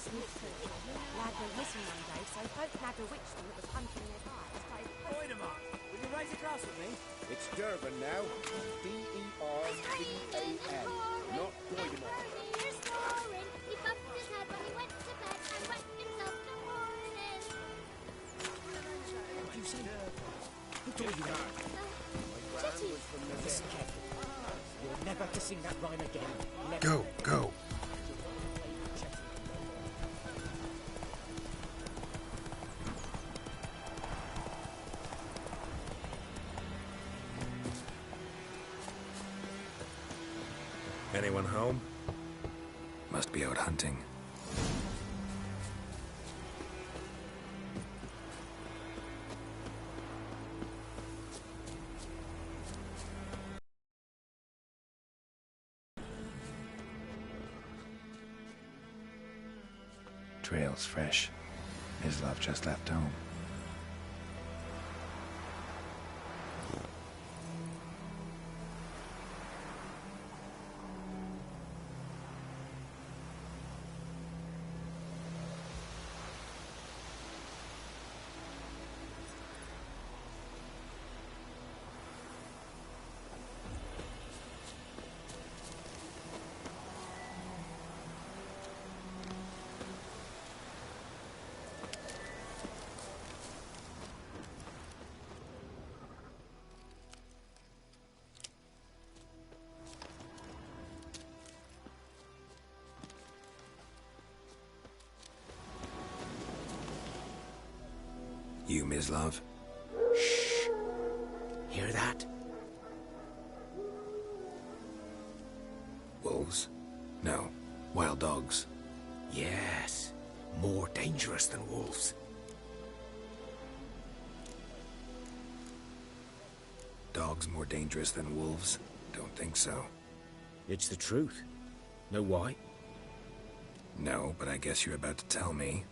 Lad went missing one day, so folk nagged a witch that was hunting nearby. Wait a minute. Will you raise a glass with me? It's Durban now. D-E-R-B-A-N. Not Doidemar. Here's snoring. He bumped his head when he went to bed and wet himself in the morning. What did you say? Who told you that? Chitty. Listen carefully. You're never to sing that rhyme again. Never. Go, go. Anyone home? Must be out hunting. Trail's fresh. His love just left home. You, Ms. Love? Shh. Hear that? Wolves? No. Wild dogs. Yes. More dangerous than wolves. Dogs more dangerous than wolves? Don't think so. It's the truth. Know why? No, but I guess you're about to tell me.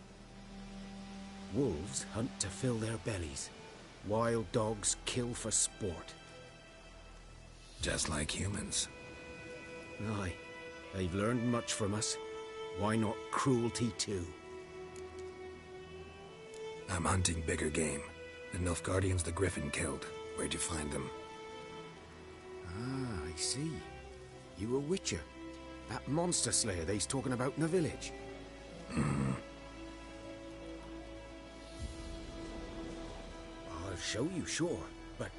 Wolves hunt to fill their bellies. Wild dogs kill for sport. Just like humans. Aye. They've learned much from us. Why not cruelty too? I'm hunting bigger game. The Nilfgaardians the Griffin killed. Where'd you find them? Ah, I see. You a witcher. That monster slayer they's talking about in the village. I'll show you, sure. But,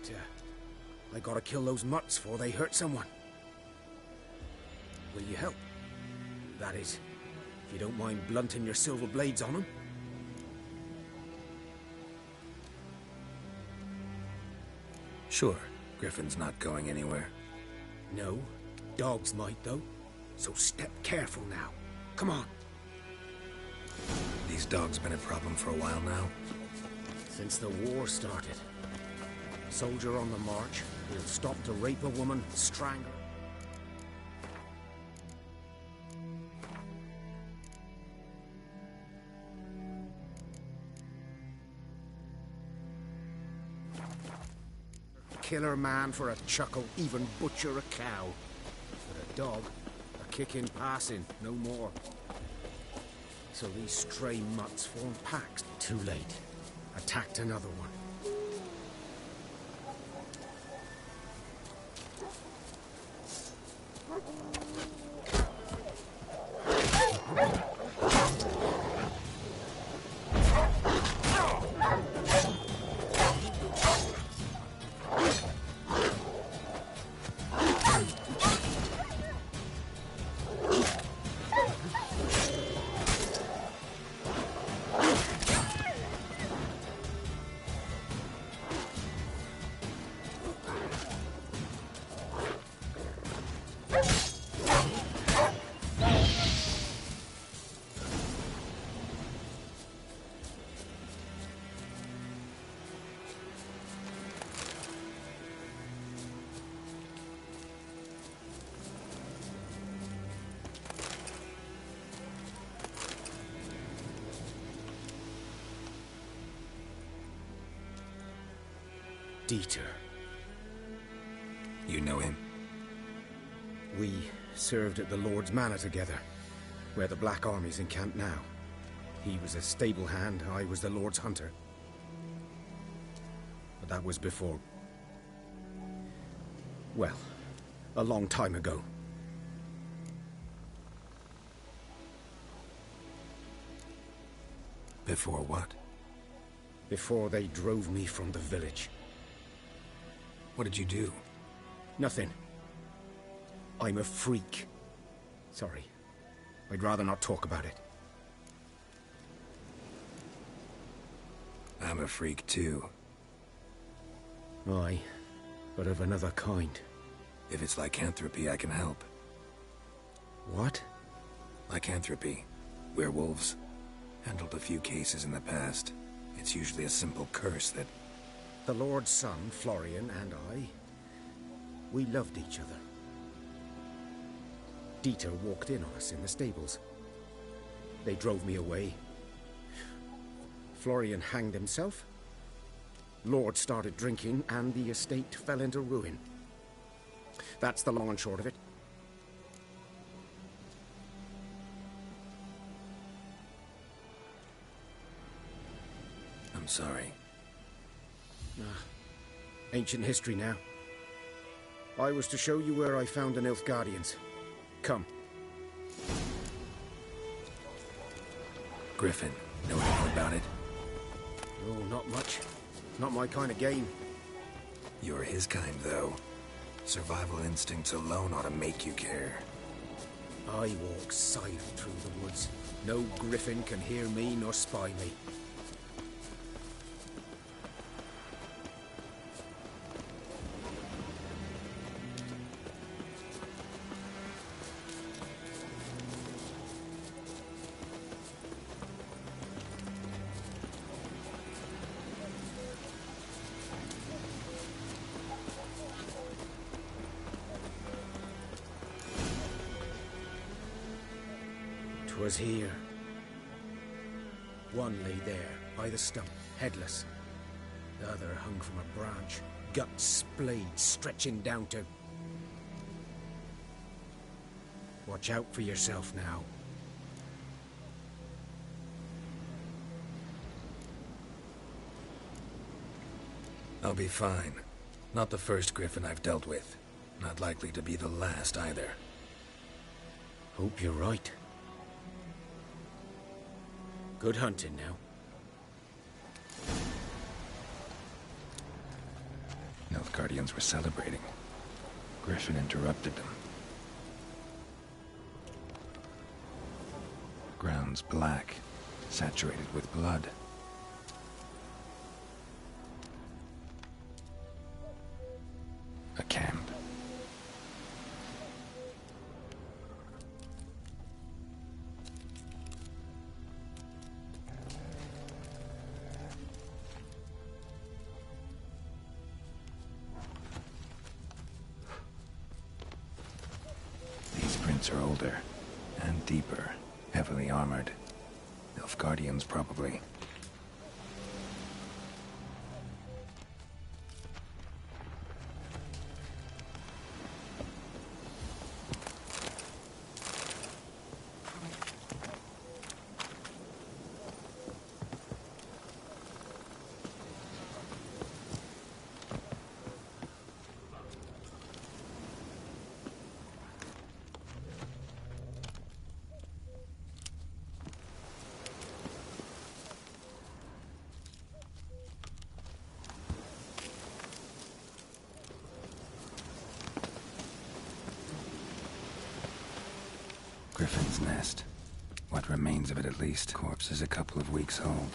I gotta kill those mutts before they hurt someone. Will you help? That is, if you don't mind blunting your silver blades on them. Sure. Griffin's not going anywhere. No, dogs might though. So step careful now. Come on. These dogs been a problem for a while now. Since the war started. Soldier on the march, he'll stop to rape a woman, strangle her. Kill a man for a chuckle, even butcher a cow. For a dog, a kick in passing, no more. So these stray mutts form packs. Too late. Attacked another one. Dieter. You know him? We served at the Lord's Manor together, where the Black Army's encamped now. He was a stable hand, I was the Lord's hunter. But that was before... well, a long time ago. Before what? Before they drove me from the village. What did you do? Nothing. I'm a freak. Sorry. I'd rather not talk about it. I'm a freak too. Aye, but of another kind. If it's lycanthropy, I can help. What? Lycanthropy. Werewolves. Handled a few cases in the past. It's usually a simple curse that... The Lord's son, Florian, and I... we loved each other. Dieter walked in on us in the stables. They drove me away. Florian hanged himself. Lord started drinking, and the estate fell into ruin. That's the long and short of it. I'm sorry. Ancient history now. I was to show you where I found the Nilfgaardians. Come. Griffin, know anything about it? Oh, not much. Not my kind of game. You're his kind, though. Survival instincts alone ought to make you care. I walk silent through the woods. No griffin can hear me nor spy me. 'Twas here. One lay there, by the stump, headless. The other hung from a branch, guts splayed, stretching down to... Watch out for yourself now. I'll be fine. Not the first griffin I've dealt with. Not likely to be the last either. Hope you're right. Good hunting now. Nilfgaardians were celebrating. Griffin interrupted them. Ground's black, saturated with blood. A camp. These prints are older and deeper, heavily armored. Nilfgaardians, probably. Griffin's nest. What remains of it, at least. Corpse is a couple of weeks old.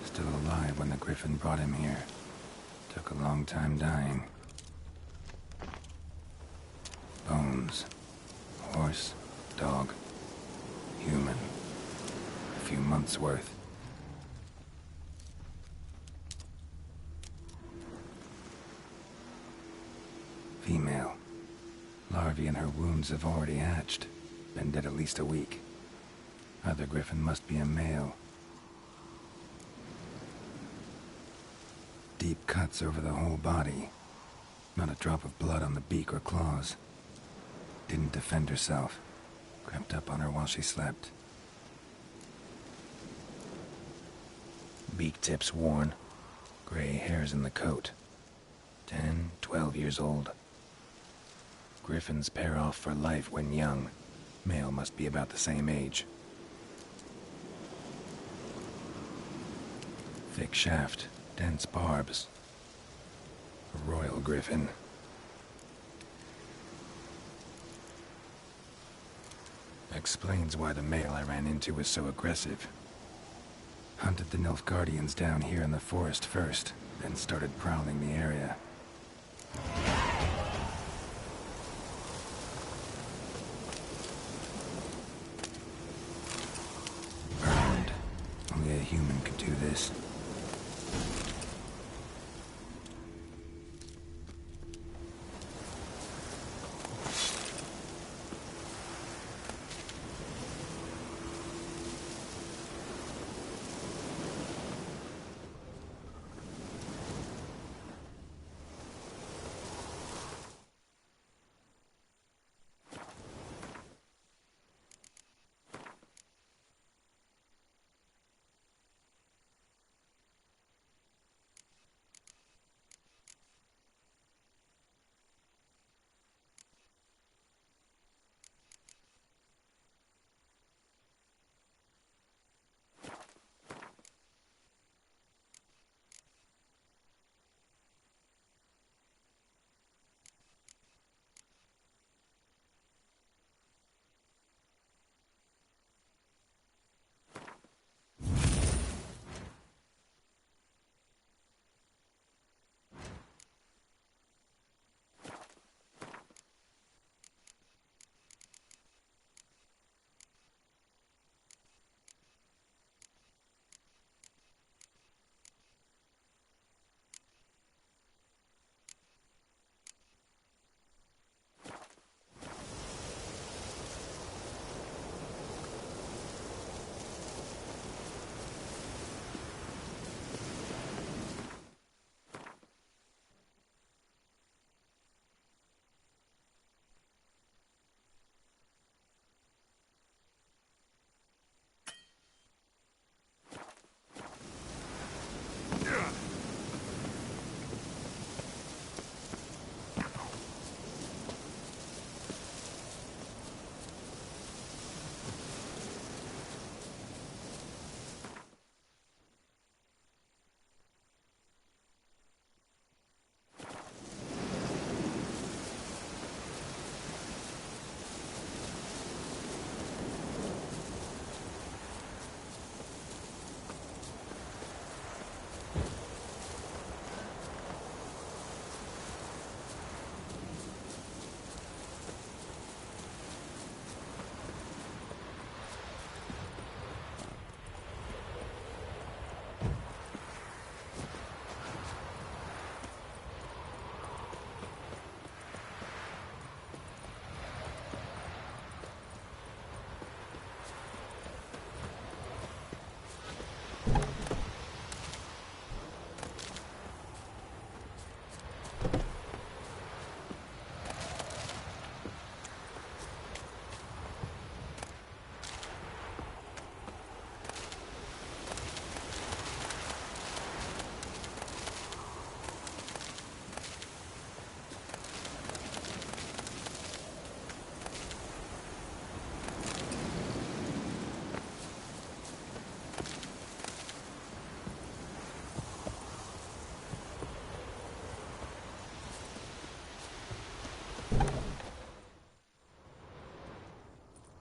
Still alive when the griffin brought him here. Took a long time dying. Bones. Horse, dog, human. A few months' worth. Female. Larvae in her wounds have already hatched. Been dead at least a week. Other griffin must be a male. Deep cuts over the whole body. Not a drop of blood on the beak or claws. Didn't defend herself. Crept up on her while she slept. beak tips worn, gray hairs in the coat. 10, 12 years old. Griffins pair off for life when young. Male must be about the same age. Thick shaft, dense barbs. A royal griffin. Explains why the male I ran into was so aggressive. Hunted the Nilfgaardians down here in the forest first, then started prowling the area. Burned. Only a human could do this.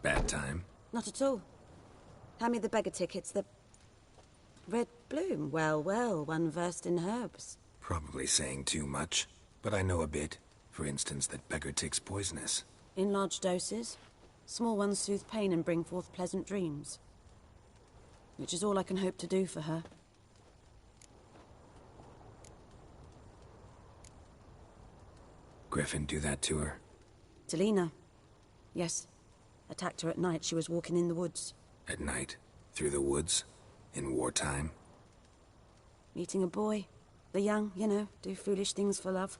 Bad time? Not at all. Hand me the beggar tickets, the... Red bloom. Well, well, one versed in herbs. Probably saying too much, but I know a bit. For instance, that beggar tick's poisonous. In large doses. Small ones soothe pain and bring forth pleasant dreams. Which is all I can hope to do for her. Griffin do that to her? Talina. Yes. Attacked her at night. She was walking in the woods. At night? Through the woods? In wartime? Meeting a boy. The young, you know, do foolish things for love.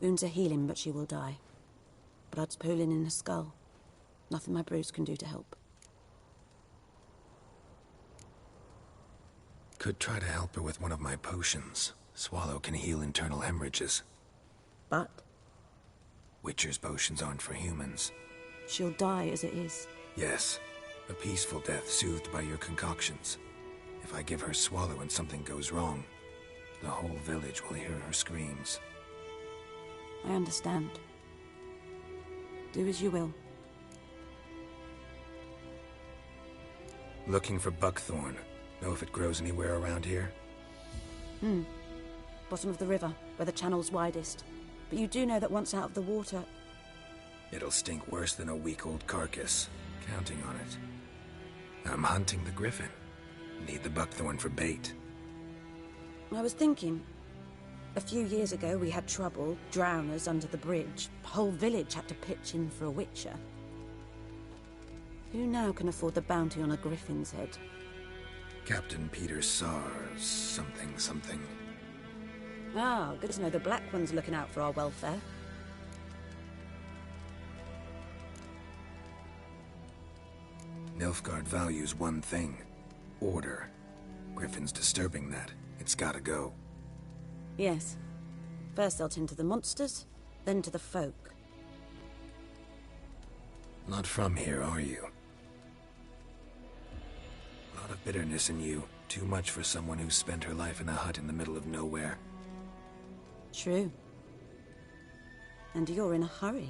Wounds are healing, but she will die. Blood's pooling in her skull. Nothing my brews can do to help. Could try to help her with one of my potions. Swallow can heal internal hemorrhages. But Witcher's potions aren't for humans. she'll die as it is. Yes, a peaceful death soothed by your concoctions. If I give her Swallow and something goes wrong, the whole village will hear her screams. I understand. Do as you will. Looking for buckthorn. Know if it grows anywhere around here? Bottom of the river, where the channel's widest. But you do know that once out of the water... It'll stink worse than a week-old carcass. Counting on it. I'm hunting the griffin. Need the buckthorn for bait. I was thinking... A few years ago we had trouble, drowners under the bridge. The whole village had to pitch in for a witcher. Who now can afford the bounty on a griffin's head? Captain Peter Sars, something. Ah, good to know the Black One's looking out for our welfare. Nilfgaard values one thing. Order. Griffin's disturbing that. It's gotta go. Yes. First they'll tend to the monsters, then to the folk. Not from here, are you? A lot of bitterness in you. Too much for someone who spent her life in a hut in the middle of nowhere. True. And you're in a hurry.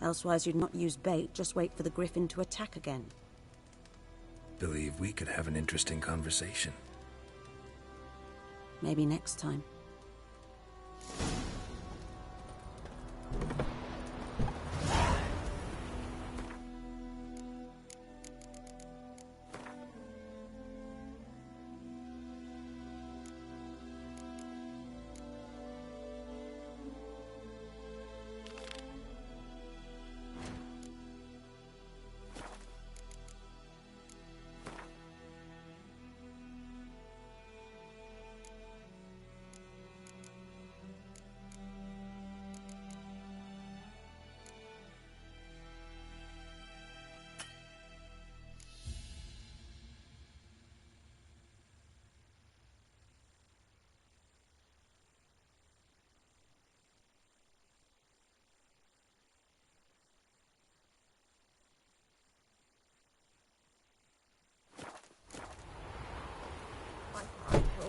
Elsewise you'd not use bait, just wait for the griffin to attack again. Believe we could have an interesting conversation. Maybe next time.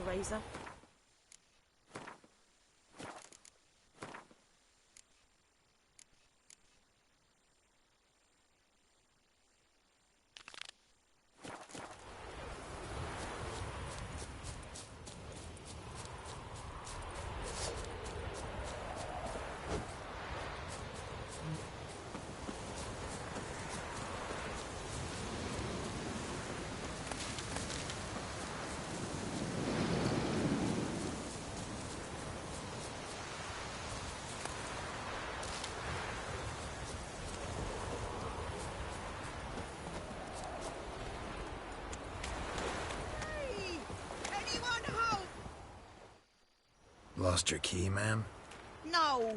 Razor. Lost your key, ma'am? No,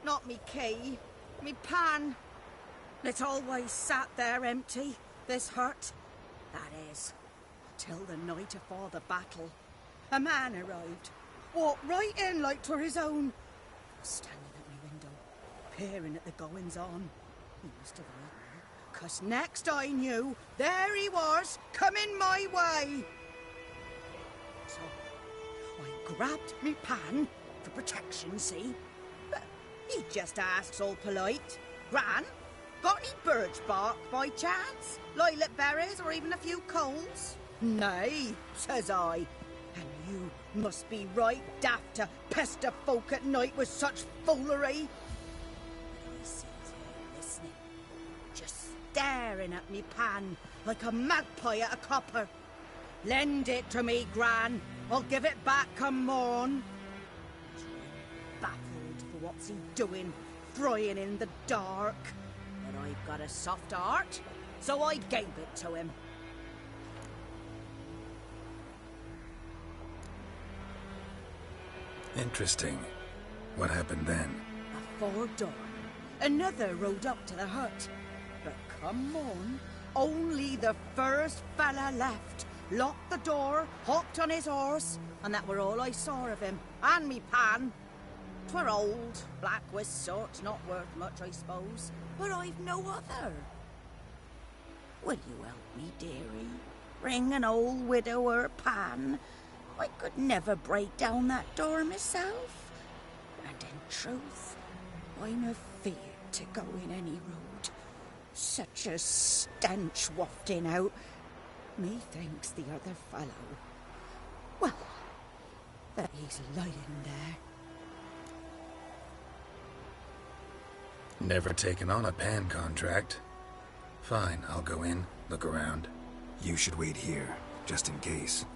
not me key. Me pan. It always sat there empty, this hut. That is, till the night afore the battle. A man arrived, walked right in like 'twere his own. Standing at me window, peering at the goings-on. He must have heard me, 'cause next I knew, there he was, coming my way. So I grabbed me pan for protection, see? But he just asks all polite, Gran, got any birch bark by chance? Lilac berries or even a few coals? Nay, says I. And you must be right daft to pester folk at night with such foolery. And I sits here listening, just staring at me pan like a magpie at a copper. Lend it to me, Gran. I'll give it back come morn. Baffled for what's he doing, frying in the dark. But I've got a soft heart, so I gave it to him. Interesting. What happened then? Afore dawn, another rode up to the hut. But come on, only the first fella left locked the door, hopped on his horse, and that were all I saw of him, and me pan. 'Twere old, black with soot, not worth much, I suppose, but I've no other. Will you help me, dearie? Bring an old widower pan. I could never break down that door myself. And in truth, I'm afeard to go in any road. Such a stench wafting out. Methinks the other fellow, well, that he's lying there. Never taken on a pan contract. Fine, I'll go in, look around. You should wait here, just in case.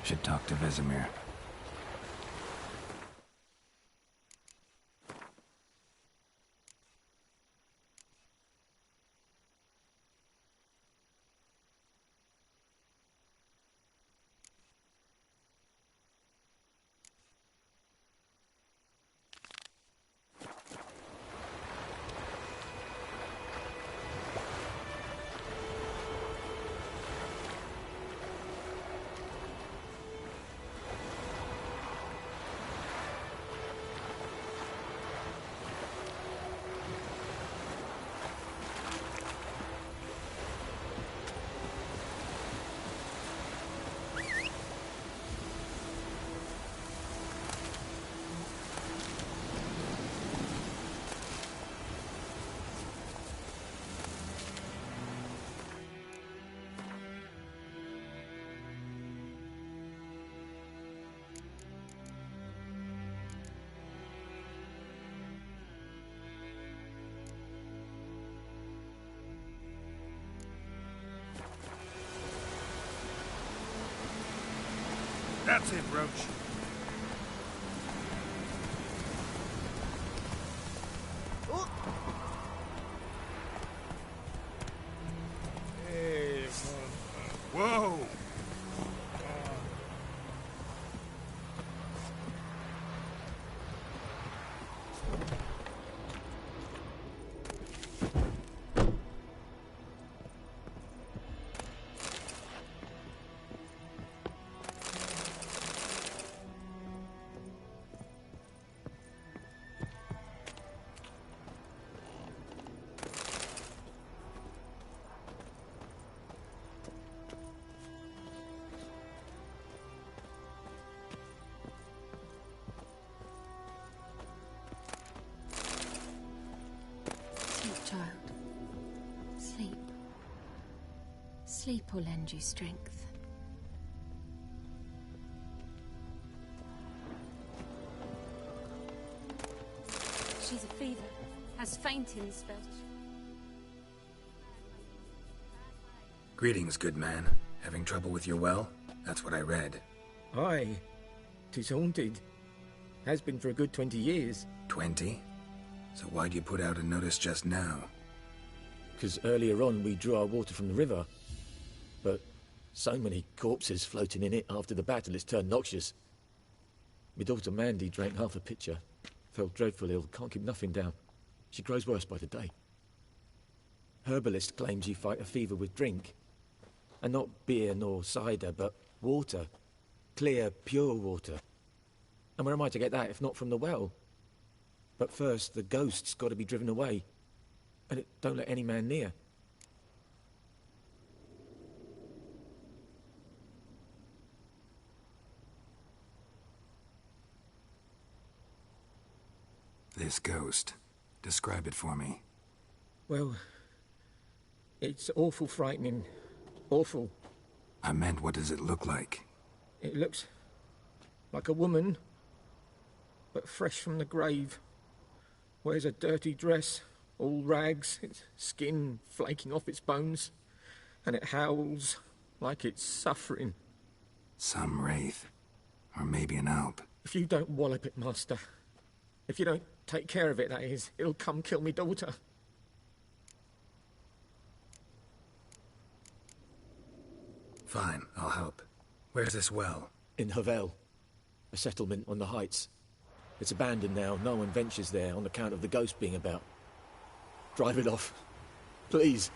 Should talk to Vesemir. That's it, Roach. Whoa! Child, sleep. Sleep will lend you strength. She's a fever. Has fainting spells. Greetings, good man. Having trouble with your well? That's what I read. Aye. 'Tis haunted. Has been for a good 20 years. 20? So why'd you put out a notice just now? 'Cause earlier on we drew our water from the river. But so many corpses floating in it after the battle it's turned noxious. My daughter Mandy drank half a pitcher. Fell dreadful ill, can't keep nothing down. She grows worse by the day. Herbalist claims you fight a fever with drink. And not beer nor cider, but water. Clear, pure water. And where am I to get that if not from the well? But first, the ghost's got to be driven away. And it don't let any man near. This ghost. Describe it for me. Well, it's awful frightening. Awful. I meant, what does it look like? It looks like a woman, but fresh from the grave. Wears a dirty dress, all rags, its skin flaking off its bones, and it howls like it's suffering. Some wraith. Or maybe an alp. If you don't wallop it, Master, if you don't take care of it, that is, it'll come kill me daughter. Fine, I'll help. Where's this well? In Havel, a settlement on the heights. It's abandoned now. No one ventures there on account of the ghost being about. Drive it off, please.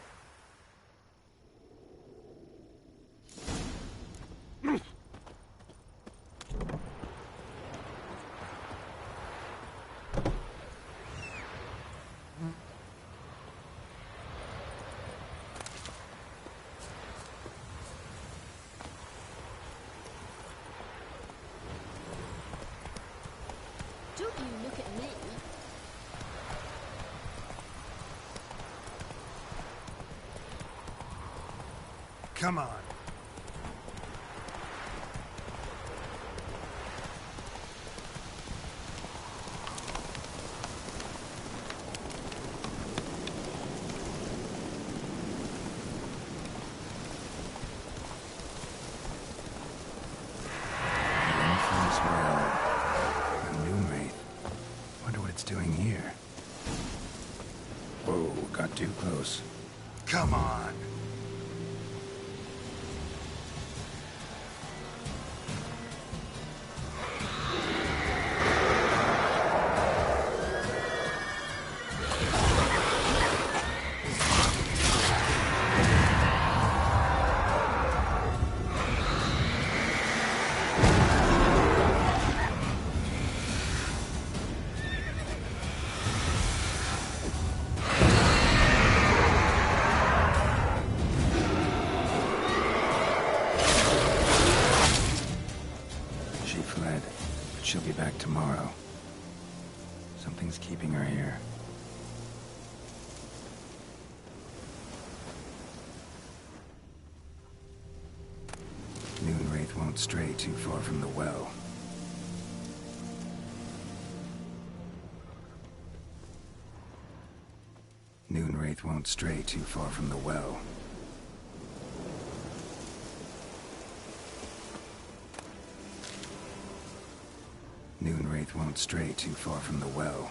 Don't you look at me. Come on. Doing here? Whoa, got too close. Come on. She'll be back tomorrow. Something's keeping her here. Moonwraith won't stray too far from the well. Moonwraith won't stray too far from the well. Moonwraith won't stray too far from the well.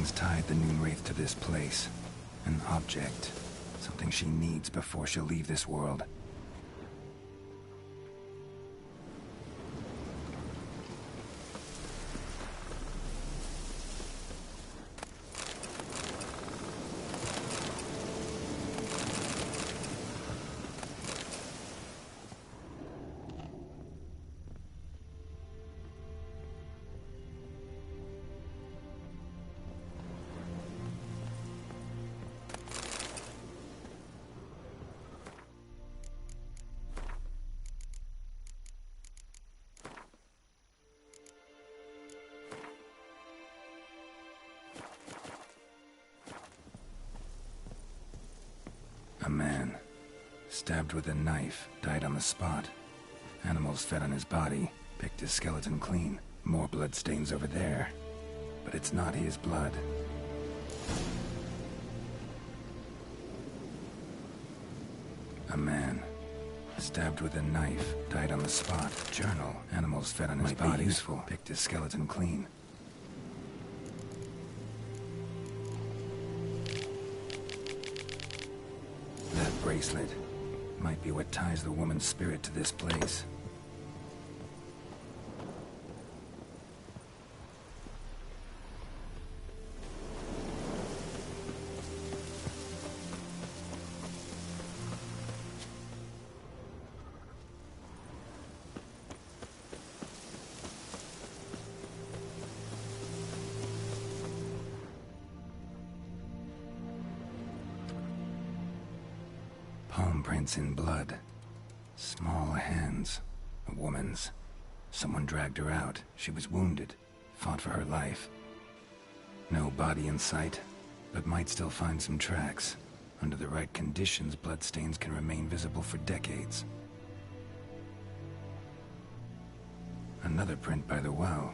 Something's tied the Noonwraith to this place. An object. Something she needs before she'll leave this world. A man, stabbed with a knife, died on the spot. Animals fed on his body, picked his skeleton clean. More blood stains over there. But it's not his blood. A man, stabbed with a knife, died on the spot. Journal, animals fed on his body. Useful, picked his skeleton clean. Bracelet might be what ties the woman's spirit to this place. Palm prints in blood. Small hands. A woman's. Someone dragged her out. She was wounded. Fought for her life. No body in sight, but might still find some tracks. Under the right conditions, bloodstains can remain visible for decades. Another print by the well.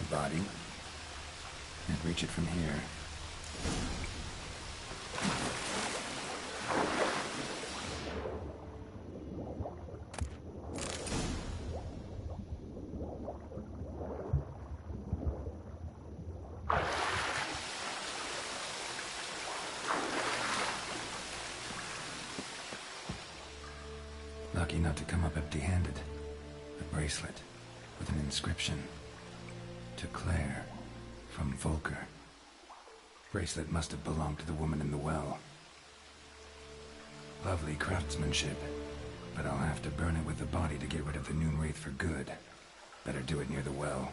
Body. Can't reach it from here. Lucky not to come up empty-handed. A bracelet. with an inscription. To Claire, from Volker. Bracelet must have belonged to the woman in the well. Lovely craftsmanship, but I'll have to burn it with the body to get rid of the Noon Wraith for good. Better do it near the well.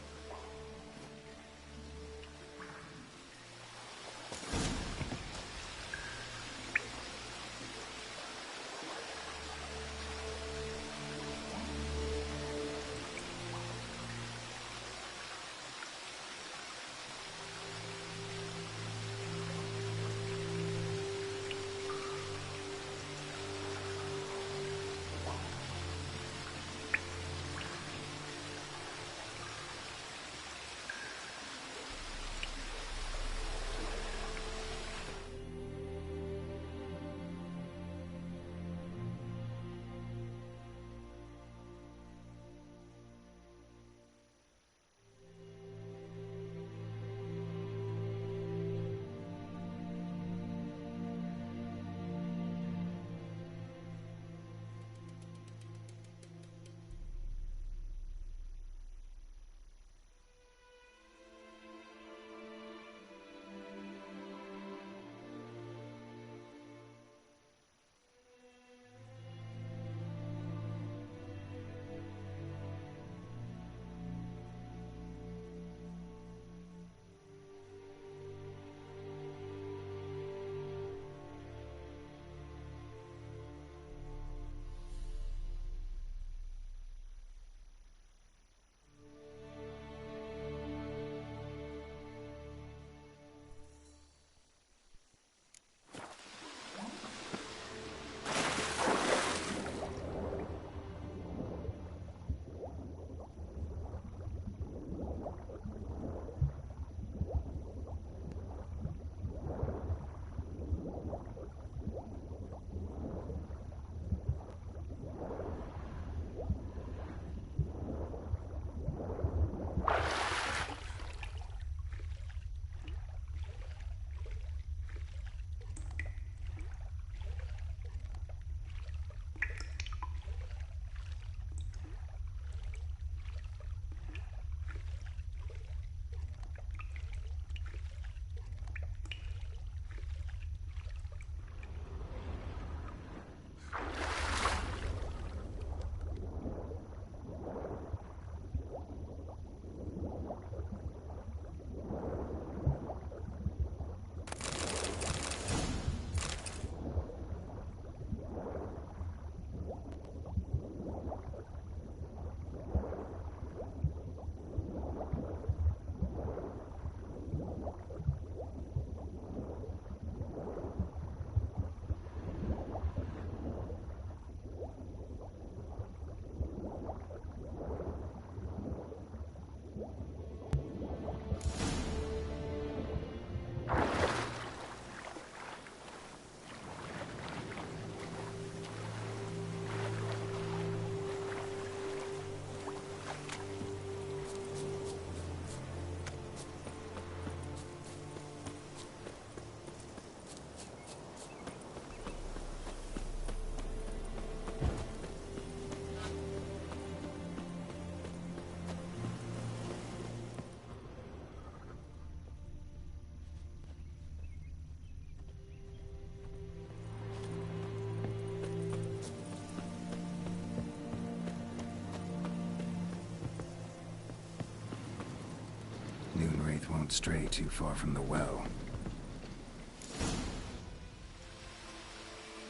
Won't stray too far from the well.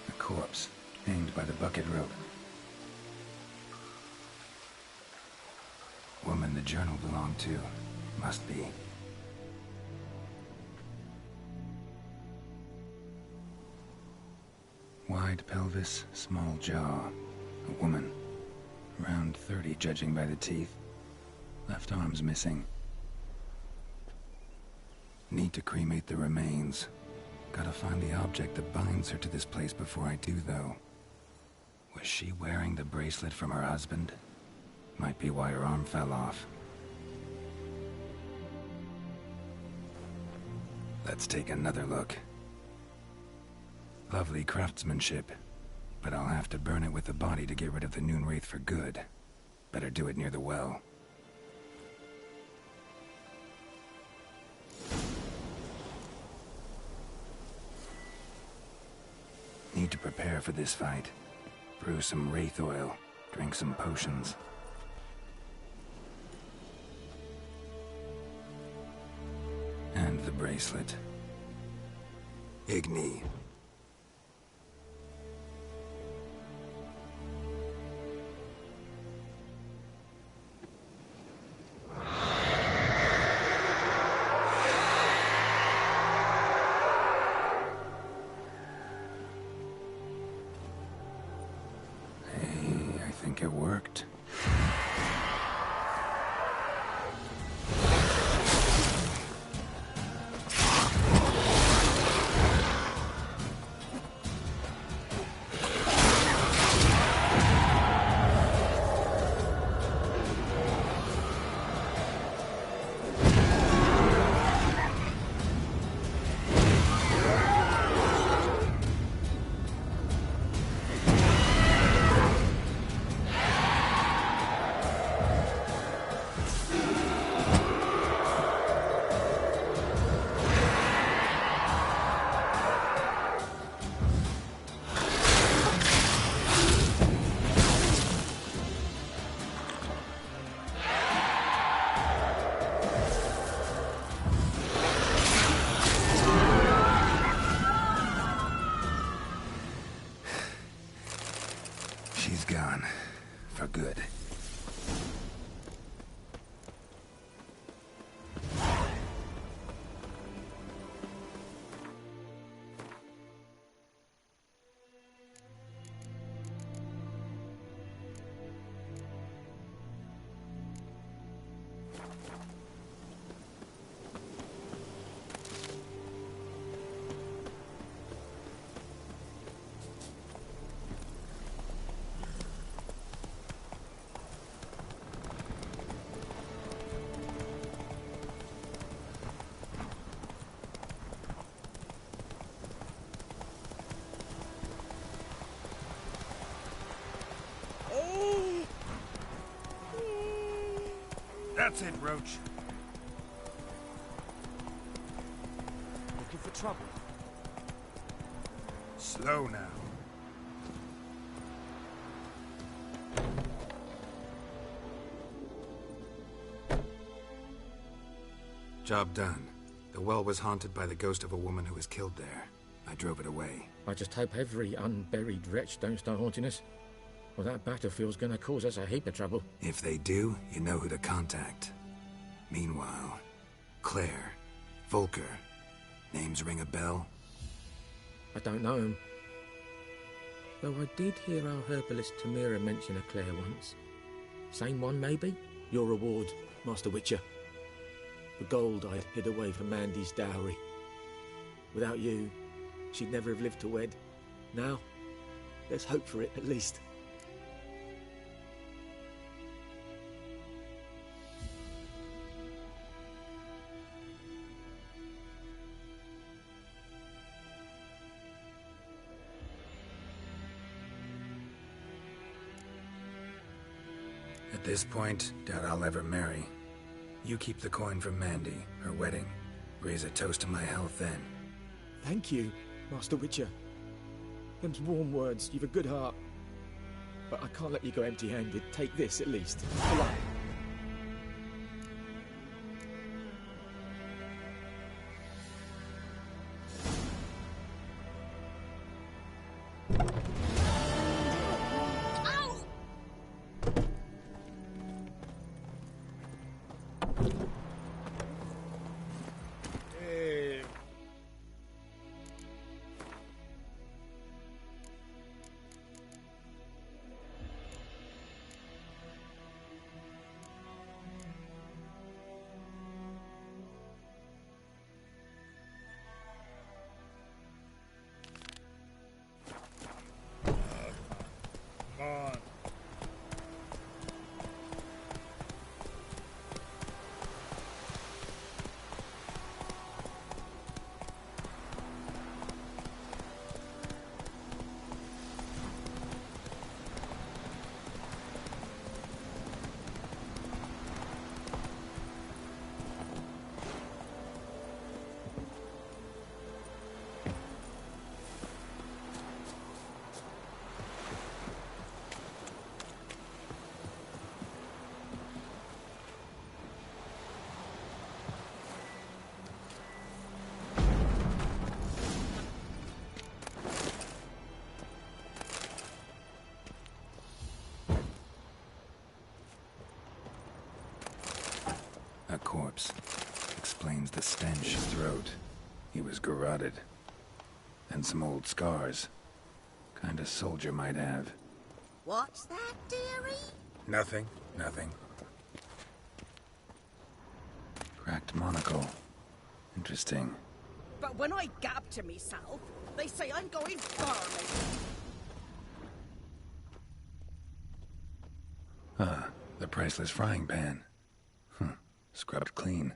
A corpse, hanged by the bucket rope. Woman the journal belonged to. Must be. Wide pelvis, small jaw. A woman. Around 30, judging by the teeth. Left arm's missing. Need to cremate the remains. Gotta find the object that binds her to this place before I do, though. Was she wearing the bracelet from her husband? Might be why her arm fell off. Let's take another look. Lovely craftsmanship, but I'll have to burn it with the body to get rid of the Noon Wraith for good. Better do it near the well. need to prepare for this fight. Brew some wraith oil, drink some potions. And the bracelet. Igni. I think it worked. She's gone. For good. That's it, Roach. Looking for trouble? Slow now. Job done. The well was haunted by the ghost of a woman who was killed there. I drove it away. I just hope every unburied wretch don't start haunting us. Well, that battlefield's gonna cause us a heap of trouble. If they do, you know who to contact. Meanwhile, Claire, Volker, names ring a bell? I don't know him. Though I did hear our herbalist Tamira mention a Claire once. Same one, maybe? Your reward, Master Witcher. The gold I'd hid away from Mandy's dowry. Without you, she'd never have lived to wed. Now, there's hope for it, at least. At this point, doubt I'll ever marry. You keep the coin from Mandy, her wedding. Raise a toast to my health then. Thank you, Master Witcher. Them's warm words. You've a good heart. But I can't let you go empty-handed. Take this, at least. Good luck. lips. Explains the stench his throat. He was garroted. And some old scars. Kind of soldier might have. What's that, dearie? Nothing. Nothing. Cracked monocle. Interesting. But when I gab to myself, they say I'm going farming. The priceless frying pan. Scrubbed clean.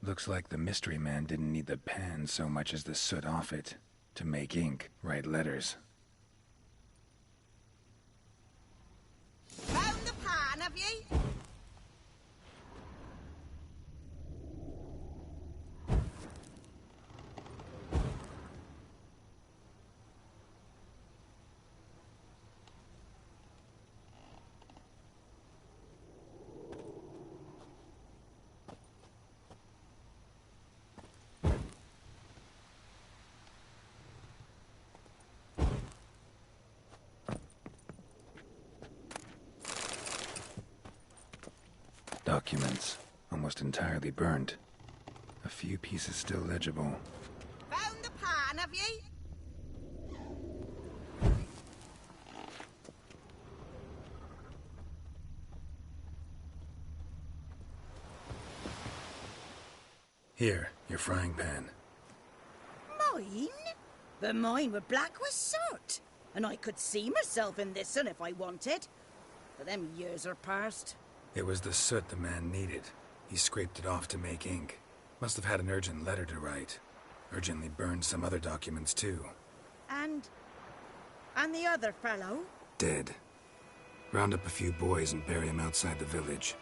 Looks like the mystery man didn't need the pan so much as the soot off it. To make ink, write letters. Found the pan, have ye? Documents, almost entirely burned. A few pieces still legible. Found the pan, have ye? Here, your frying pan. Mine? But mine were black with soot. And I could see myself in this one if I wanted. But them years are past. It was the soot the man needed. He scraped it off to make ink. Must have had an urgent letter to write. Urgently burned some other documents too. And the other fellow? Dead. Round up a few boys and bury him outside the village.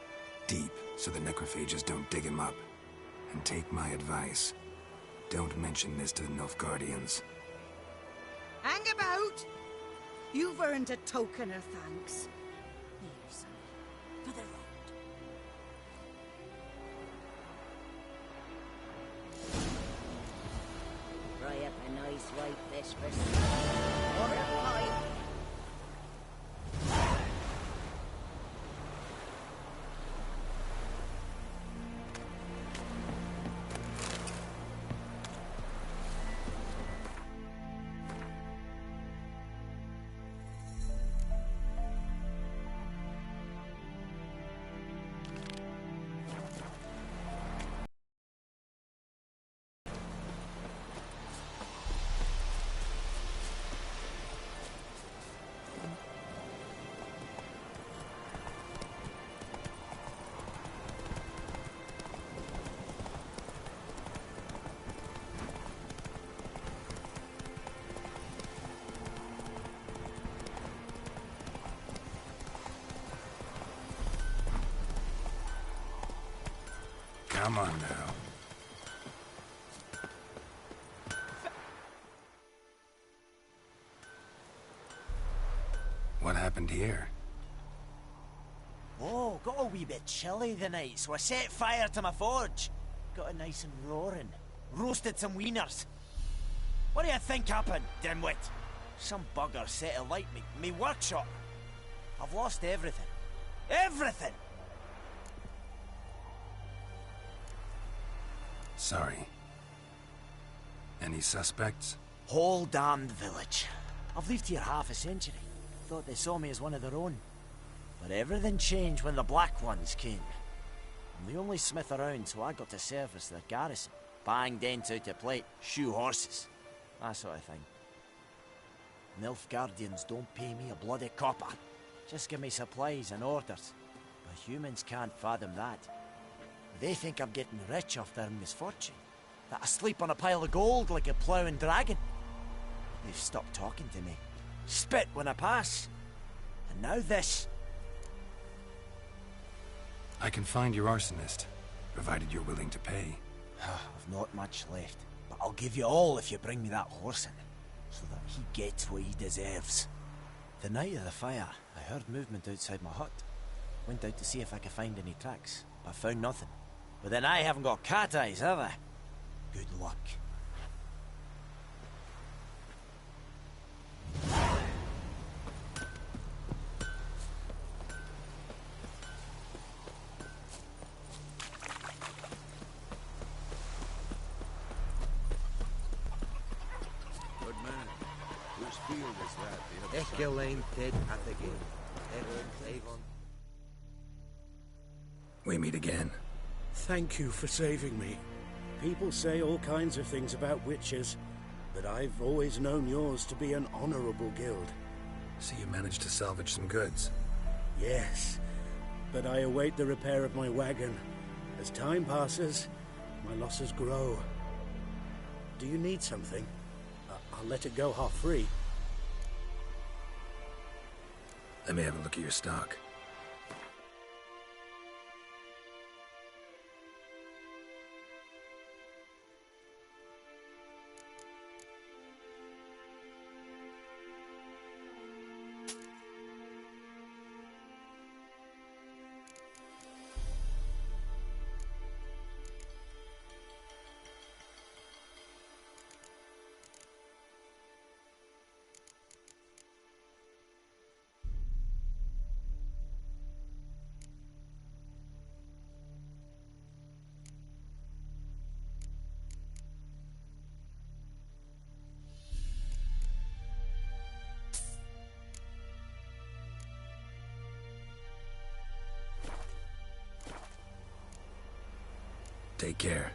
Deep, so the necrophages don't dig him up. And take my advice. Don't mention this to the Nilfgaardians. Hang about! You've earned a token of thanks. Here, son, for the road. Fry up a nice white fish for or a pie. Come on now. What happened here? Oh, got a wee bit chilly the night, so I set fire to my forge. Got it nice and roaring. Roasted some wieners. What do you think happened, dimwit? Some bugger set alight me workshop. I've lost everything. Everything! Sorry. Any suspects? Whole damned village. I've lived here half a century. Thought they saw me as one of their own. But everything changed when the Black Ones came. I'm the only smith around, so I got to service their garrison. Bang dents out of plate, shoe horses. That sort of thing. Nilfgaardians don't pay me a bloody copper. Just give me supplies and orders. But humans can't fathom that. They think I'm getting rich off their misfortune. That I sleep on a pile of gold like a ploughing dragon. They've stopped talking to me. Spit when I pass. And now this. I can find your arsonist, provided you're willing to pay. I've not much left, but I'll give you all if you bring me that horse in, so that he gets what he deserves. The night of the fire, I heard movement outside my hut. Went out to see if I could find any tracks, but found nothing. But then I haven't got cat eyes, have I? Good luck. Echelane dead at the game. Avon. We meet again. Thank you for saving me. People say all kinds of things about witches, but I've always known yours to be an honorable guild. So you managed to salvage some goods? Yes, but I await the repair of my wagon. As time passes, my losses grow. Do you need something? I'll let it go half-free. Let me have a look at your stock. Take care.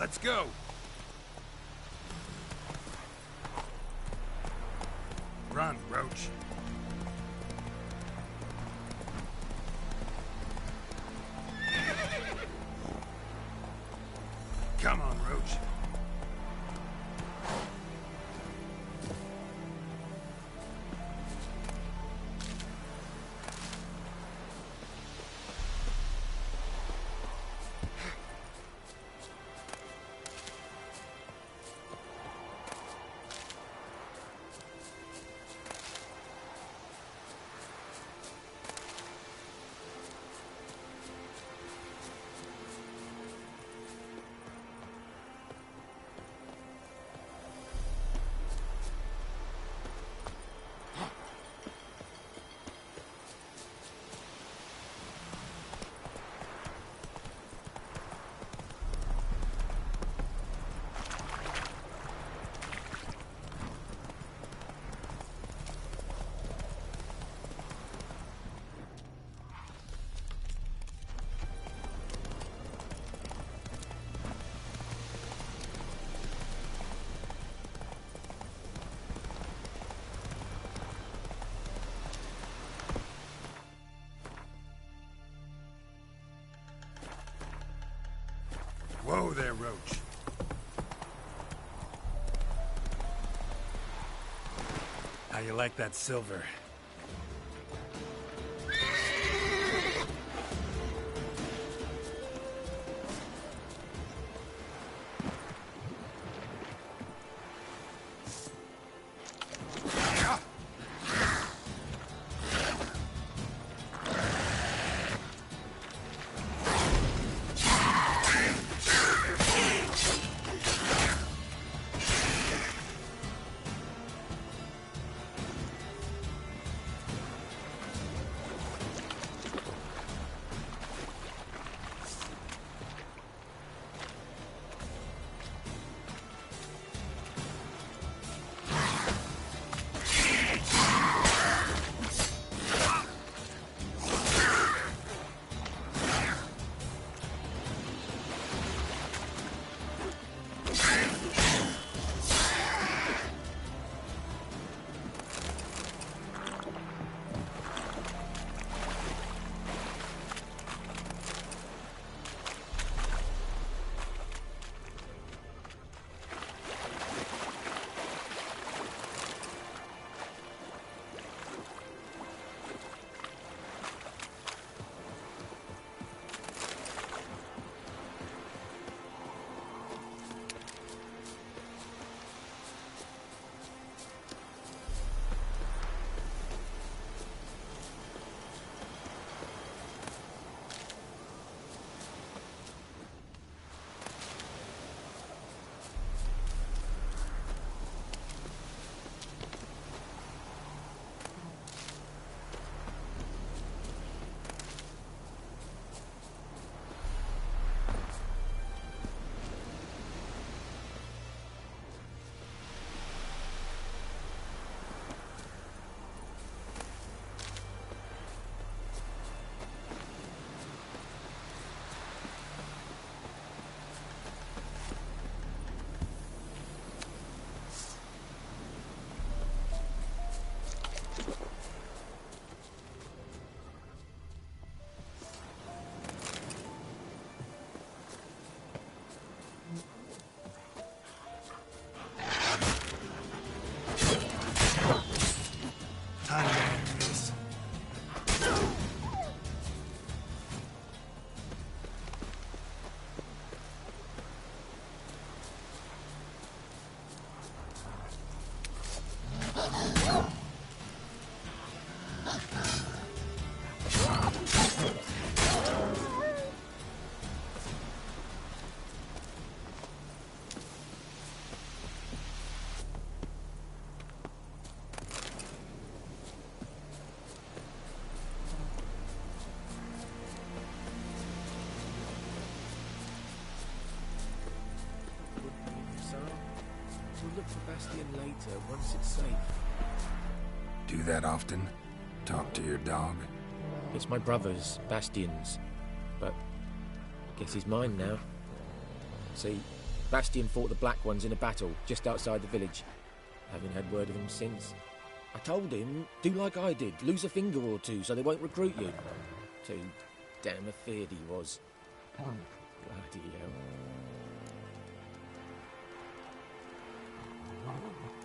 Let's go! Run, Roach. Come on, Roach. Whoa there, Roach. How you like that silver? to Bastion later, once it's safe. Do that often? Talk to your dog? It's my brother's, Bastion's. But I guess he's mine now. See, Bastion fought the Black Ones in a battle just outside the village. Haven't had word of him since. I told him, do like I did, lose a finger or two so they won't recruit you. Too damn afeard he was. Bloody hell.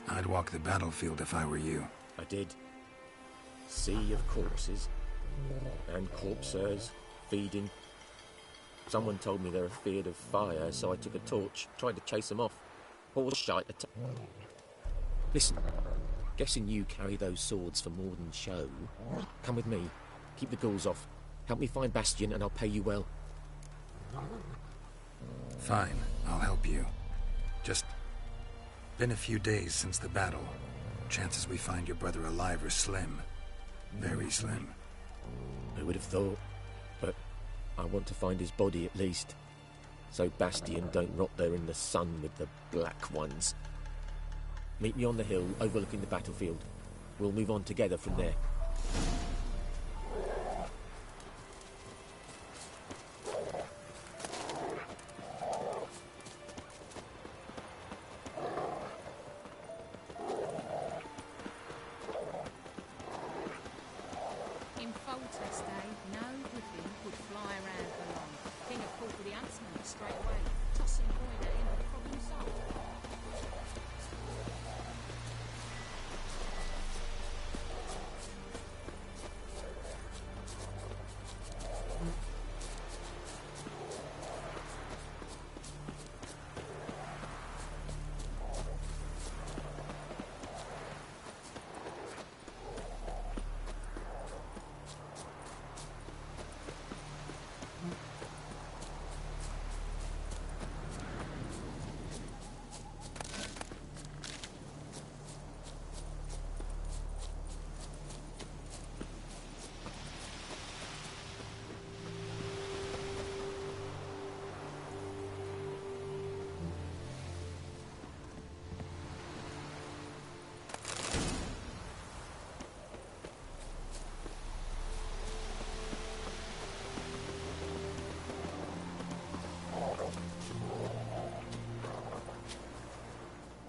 I'd walk the battlefield if I were you. I did. Sea of corpses. And corpsers, feeding. Someone told me they're afeard of fire, so I took a torch, tried to chase them off. Horse shite Listen, guessing you carry those swords for more than show. Come with me, keep the ghouls off. Help me find Bastion and I'll pay you well. Fine, I'll help you. Just been a few days since the battle. Chances we find your brother alive are slim. Very slim. I would have thought, but I want to find his body at least. So Bastion don't rot there in the sun with the Black Ones. Meet me on the hill overlooking the battlefield. We'll move on together from there. In Foltest day, no griffin could fly around for long. King of called for the huntsman straight away, tossing Boyner into the problem solved.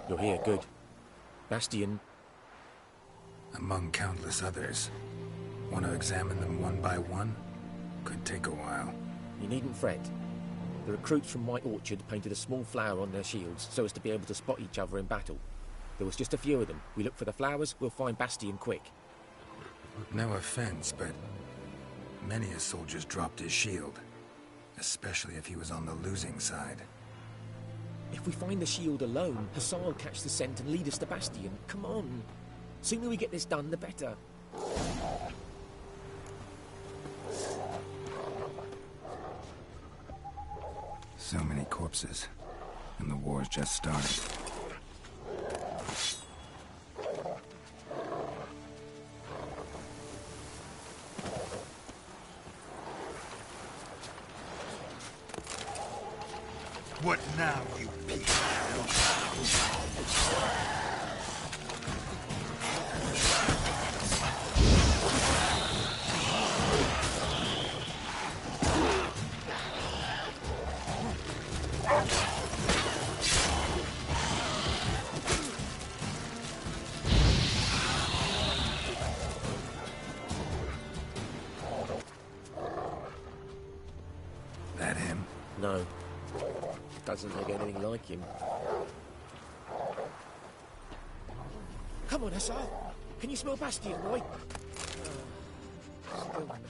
You're here, good. Bastion. Among countless others. Want to examine them one by one? Could take a while. You needn't fret. The recruits from White Orchard painted a small flower on their shields so as to be able to spot each other in battle. There was just a few of them. We look for the flowers, we'll find Bastion quick. No offense, but many a soldier's dropped his shield. Especially if he was on the losing side. If we find the shield alone, Hassan will catch the scent and lead us to Bastion. Come on. Sooner we get this done, the better. So many corpses. And the war's just started. What now, you piece? That him? No. Doesn't look anything like him. Come on, Hassan. Can you smell Bastion, boy? Still nothing.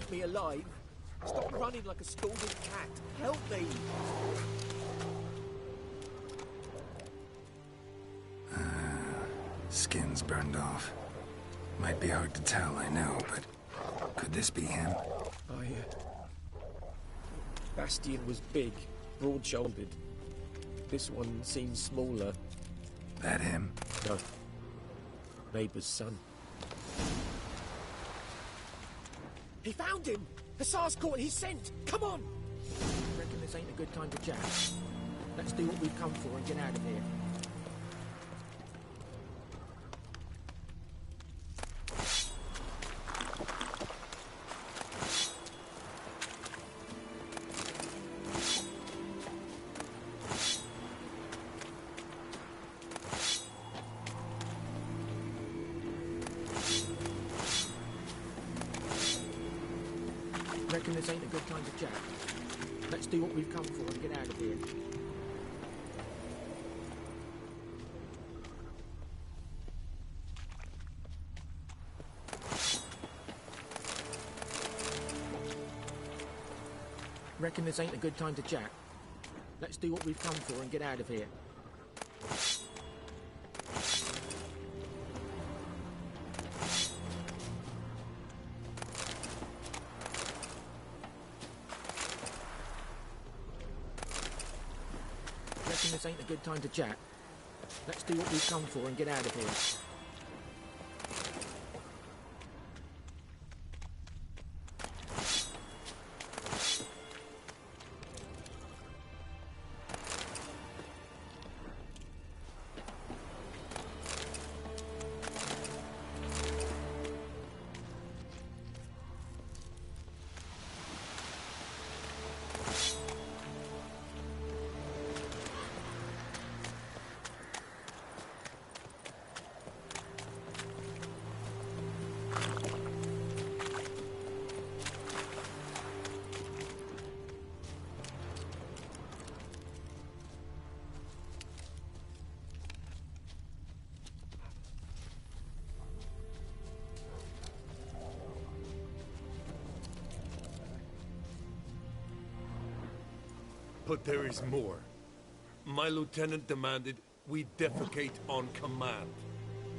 keep me alive. Stop running like a scalded cat. Help me! Skin's burned off. Might be hard to tell, I know, but could this be him? Bastian was big, broad-shouldered. This one seems smaller. That him? No. Neighbour's son. He found him! Hussar's caught his scent! Come on! Reckon this ain't a good time to chat. Let's do what we've come for and get out of here. Reckon this ain't a good time to chat. Let's do what we've come for and get out of here. Reckon this ain't a good time to chat. Let's do what we've come for and get out of here. Reckon this ain't a good time to chat. Let's do what we've come for and get out of here. But there is more. My lieutenant demanded we defecate on command.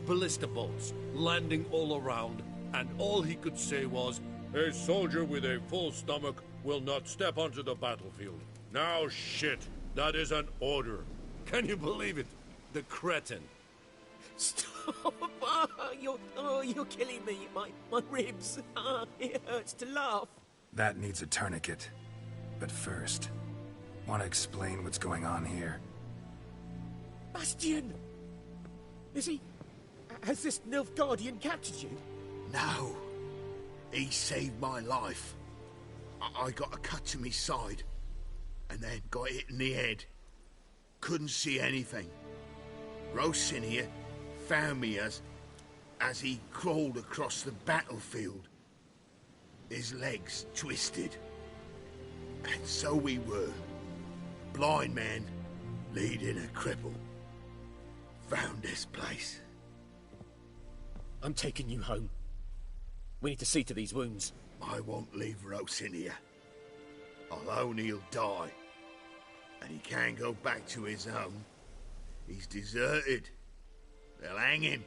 Ballista bolts, landing all around, and all he could say was, "A soldier with a full stomach will not step onto the battlefield." Now shit, that is an order. Can you believe it? The cretin. Stop! You're killing me. My ribs. It hurts to laugh. That needs a tourniquet. But first, want to explain what's going on here? Bastian! Is he... Has this Nilfgaardian captured you? No. He saved my life. I got a cut to me side, and then got hit in the head. Couldn't see anything. Rosinia found me as he crawled across the battlefield. His legs twisted. And so we were. Blind man leading a cripple. Found this place. I'm taking you home. We need to see to these wounds. I won't leave Rosinia. Alone he'll die. And he can't go back to his home. He's deserted. They'll hang him.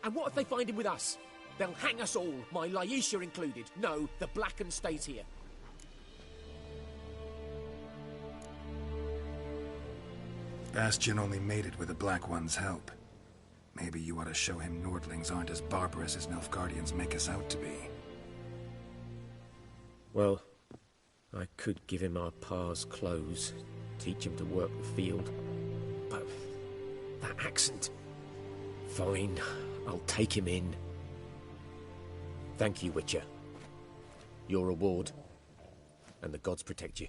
And what if they find him with us? They'll hang us all, my Laisha included. No, the Blackened stays here. Bastian only made it with the Black One's help. Maybe you ought to show him Nordlings aren't as barbarous as Nilfgaardians make us out to be. Well, I could give him our pa's clothes, teach him to work the field. But that accent... Fine, I'll take him in. Thank you, Witcher. Your reward, and the gods protect you.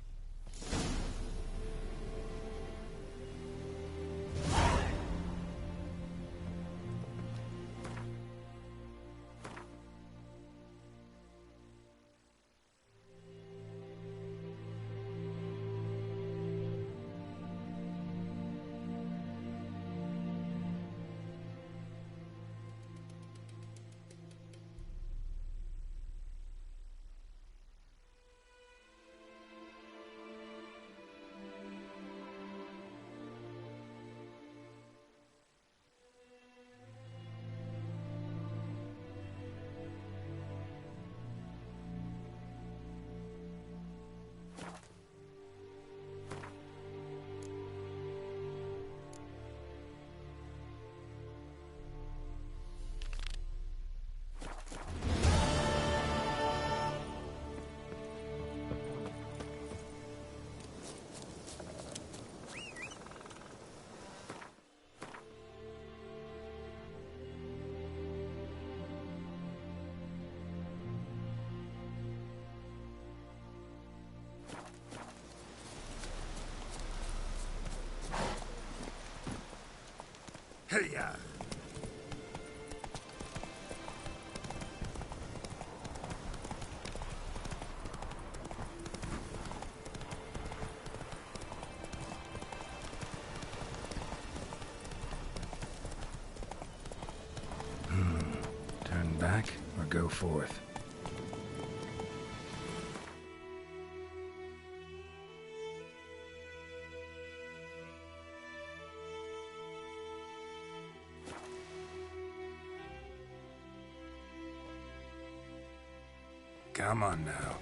Hey-ya! Turn back or go forth? Come on now.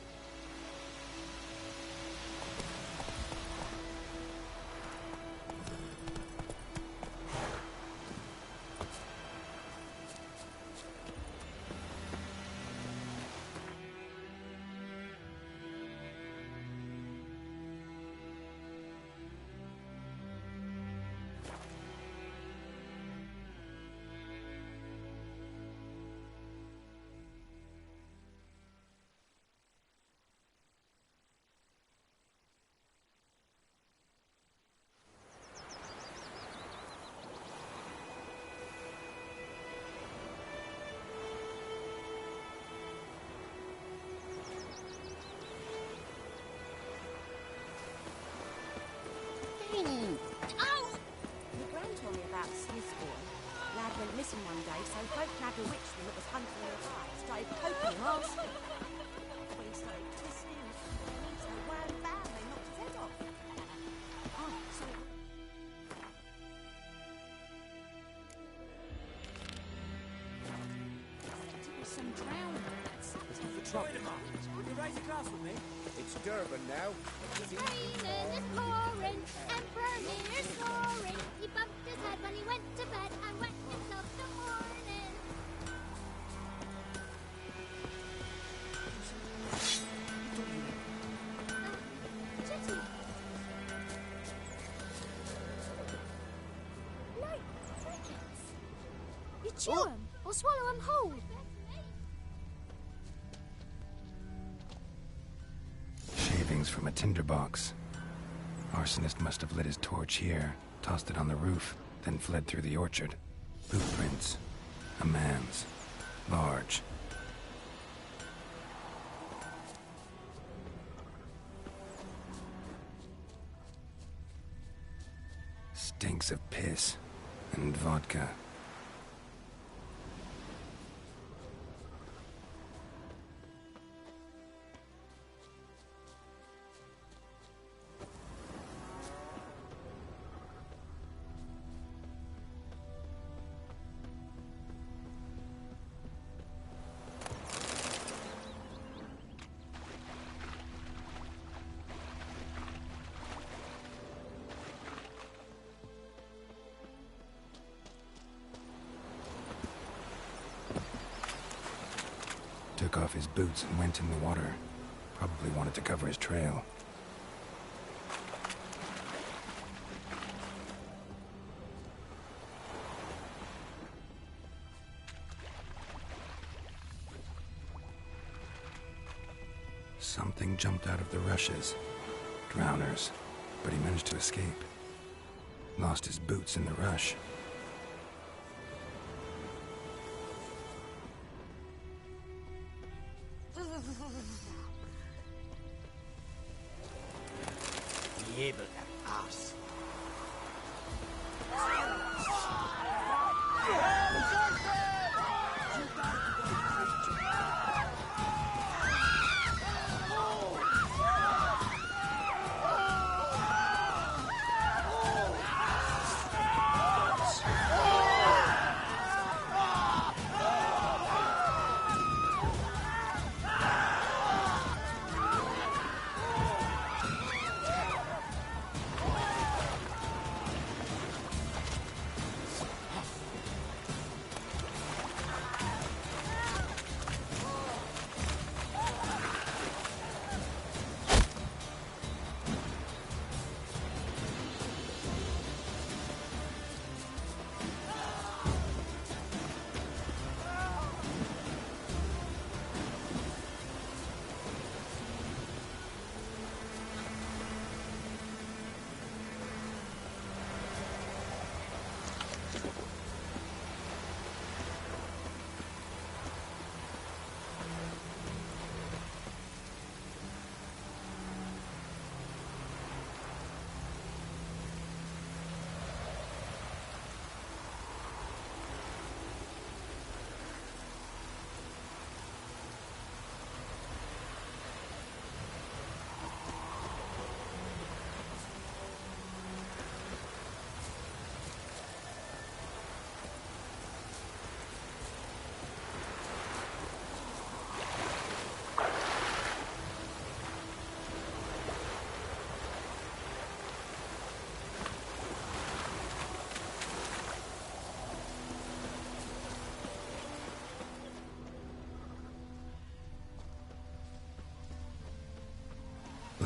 Oh! The Gran told me about Smith's boy. Lad went missing one day, so folk nabbed a witchman that was hunting in the fire. Started poking him last week. When he started twisting and screaming, so wham bam, they knocked his head off. Oh, so... There was some drowning. That's Join him up. Would you raise a glass with me? It's Durban now. It's raining, it's pouring, Emperor Lear's snoring. He bumped his head when he went to bed and wet himself till morning. Chitty. Look, crickets. You chew 'em or swallow 'em whole. Shavings from a tinderbox. Arsonist must have lit his torch here, tossed it on the roof, then fled through the orchard. Bootprints. A man's. Large. Stinks of piss and vodka. Took off his boots and went in the water. Probably wanted to cover his trail. Something jumped out of the rushes. Drowners. But he managed to escape. Lost his boots in the rush. Able to arse.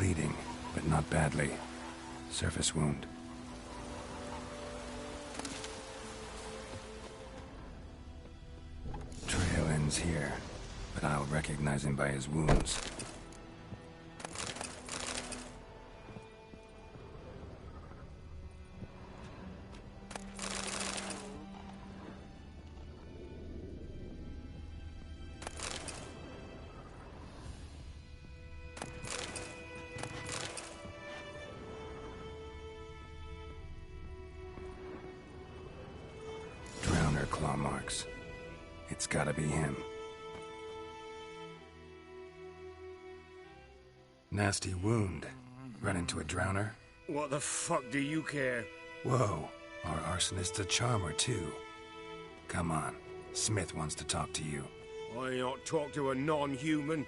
bleeding, but not badly. Surface wound. Trail ends here, but I'll recognize him by his wounds. Claw marks. It's gotta be him. Nasty wound. Run into a drowner? What the fuck do you care? Whoa, our arsonist's a charmer too. Come on, Smith wants to talk to you. I not talk to a non-human.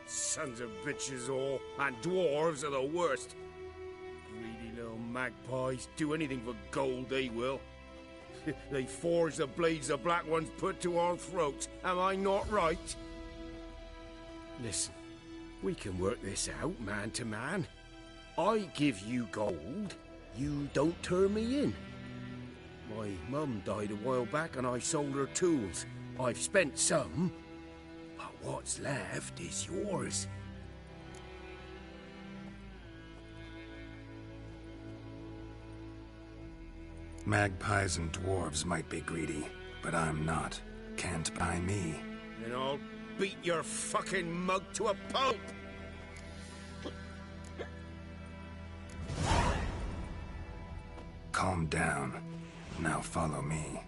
Sons of bitches all, and dwarves are the worst. Greedy little magpies, do anything for gold they will. They forge the blades the black ones put to our throats. Am I not right? Listen, we can work this out man to man. I give you gold, you don't turn me in. My mum died a while back and I sold her tools. I've spent some, but what's left is yours. Magpies and dwarves might be greedy, but I'm not. Can't buy me. Then I'll beat your fucking mug to a pulp! Calm down. Now follow me.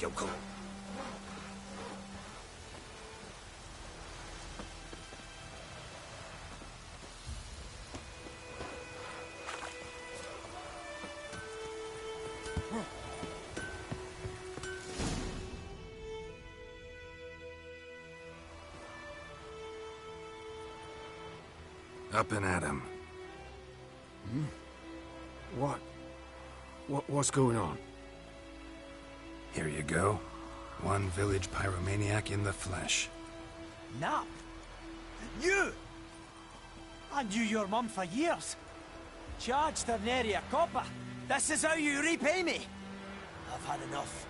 Yoko. Up and at him. What's going on? Here you go. One village pyromaniac in the flesh. Nap? You? I knew your mum for years. Charged her nary a copper. This is how you repay me. I've had enough.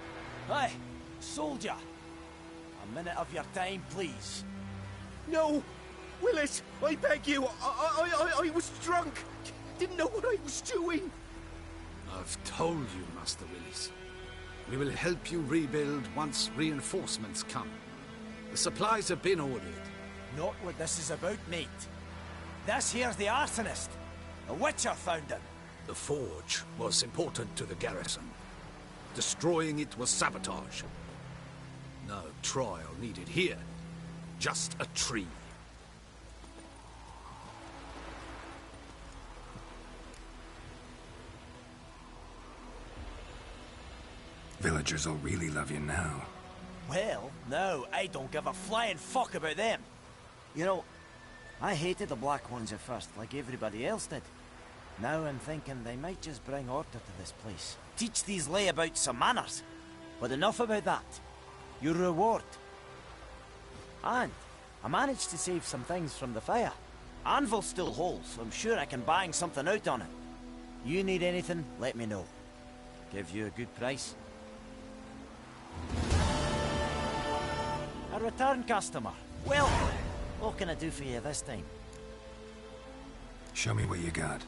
Hey, soldier. A minute of your time, please. No! Willis, I beg you. I was drunk. Didn't know what I was doing. I've told you, Master Willis. We will help you rebuild once reinforcements come. The supplies have been ordered. Not what this is about, mate. This here's the arsonist. The Witcher found him. The forge was important to the garrison. Destroying it was sabotage. No trial needed here. Just a tree. Villagers will really love you now. Well, no, I don't give a flying fuck about them. You know, I hated the Black Ones at first, like everybody else did. Now I'm thinking they might just bring order to this place. Teach these layabouts some manners. But enough about that. Your reward. And I managed to save some things from the fire. Anvil still holds, so I'm sure I can bang something out on it. You need anything, let me know. Give you a good price. A return customer. Well, what can I do for you this time? Show me what you got.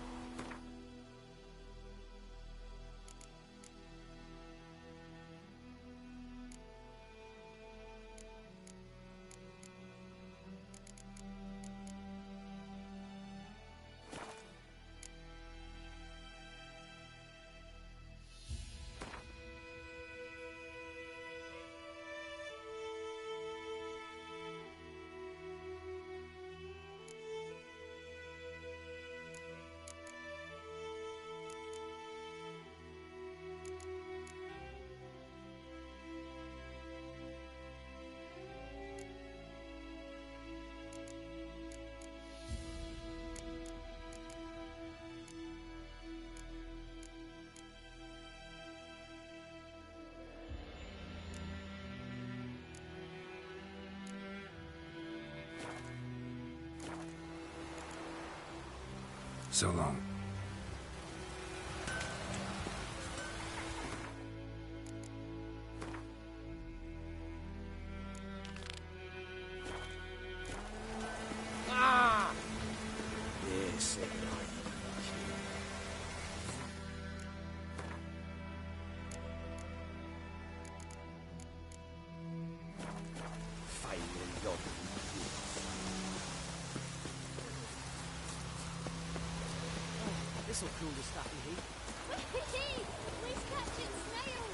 So long. Ah! Yes, This'll cool the stuffy heat. Whee! We's catching snails!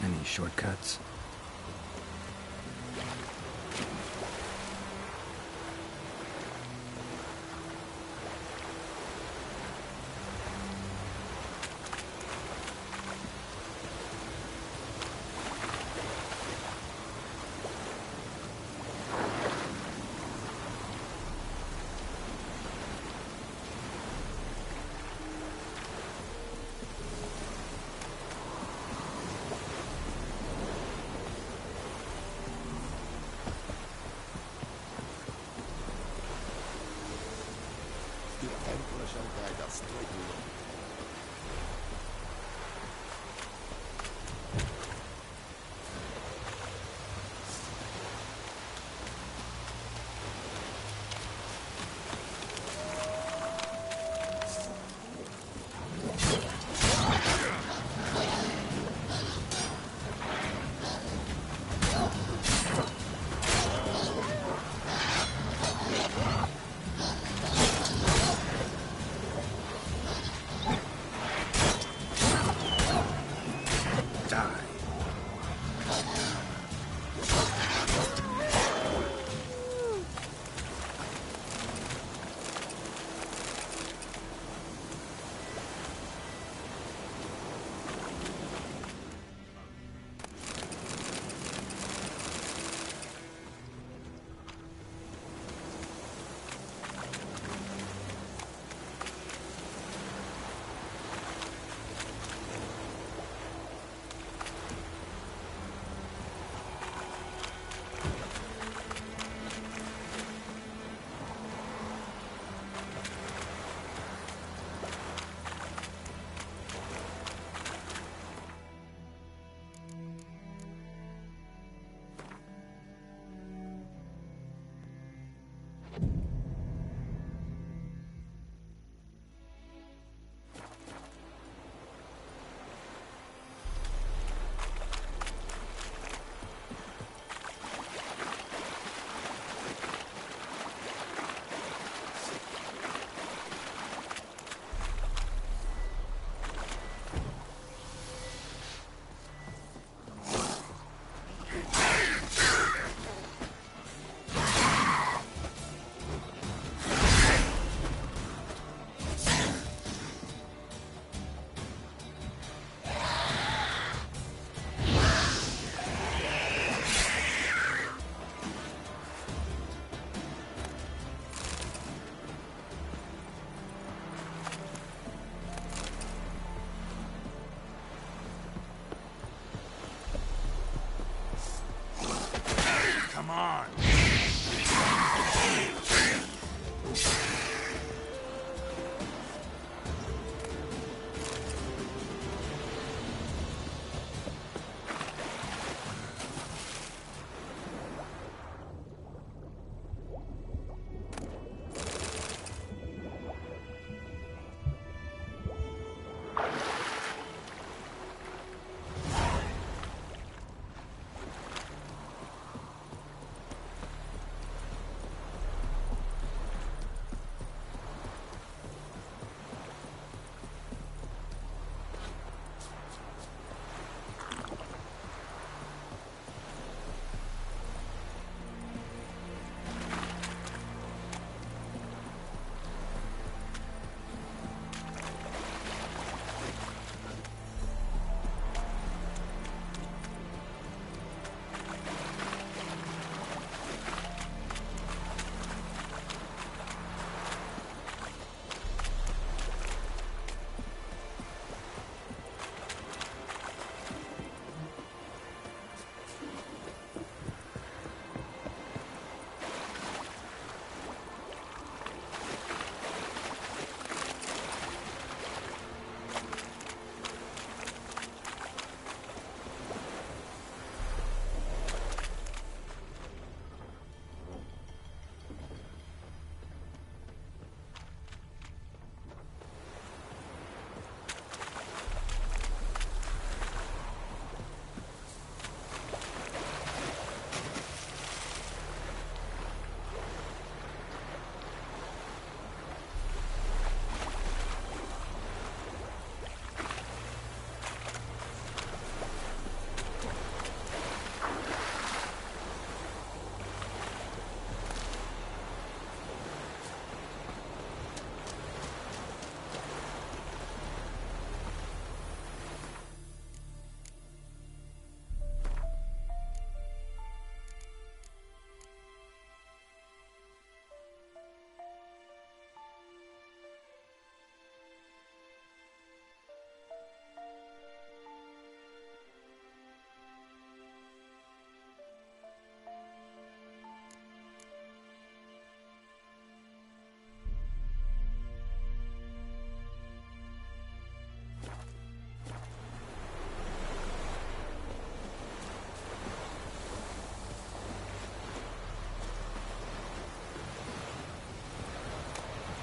Any shortcuts? on.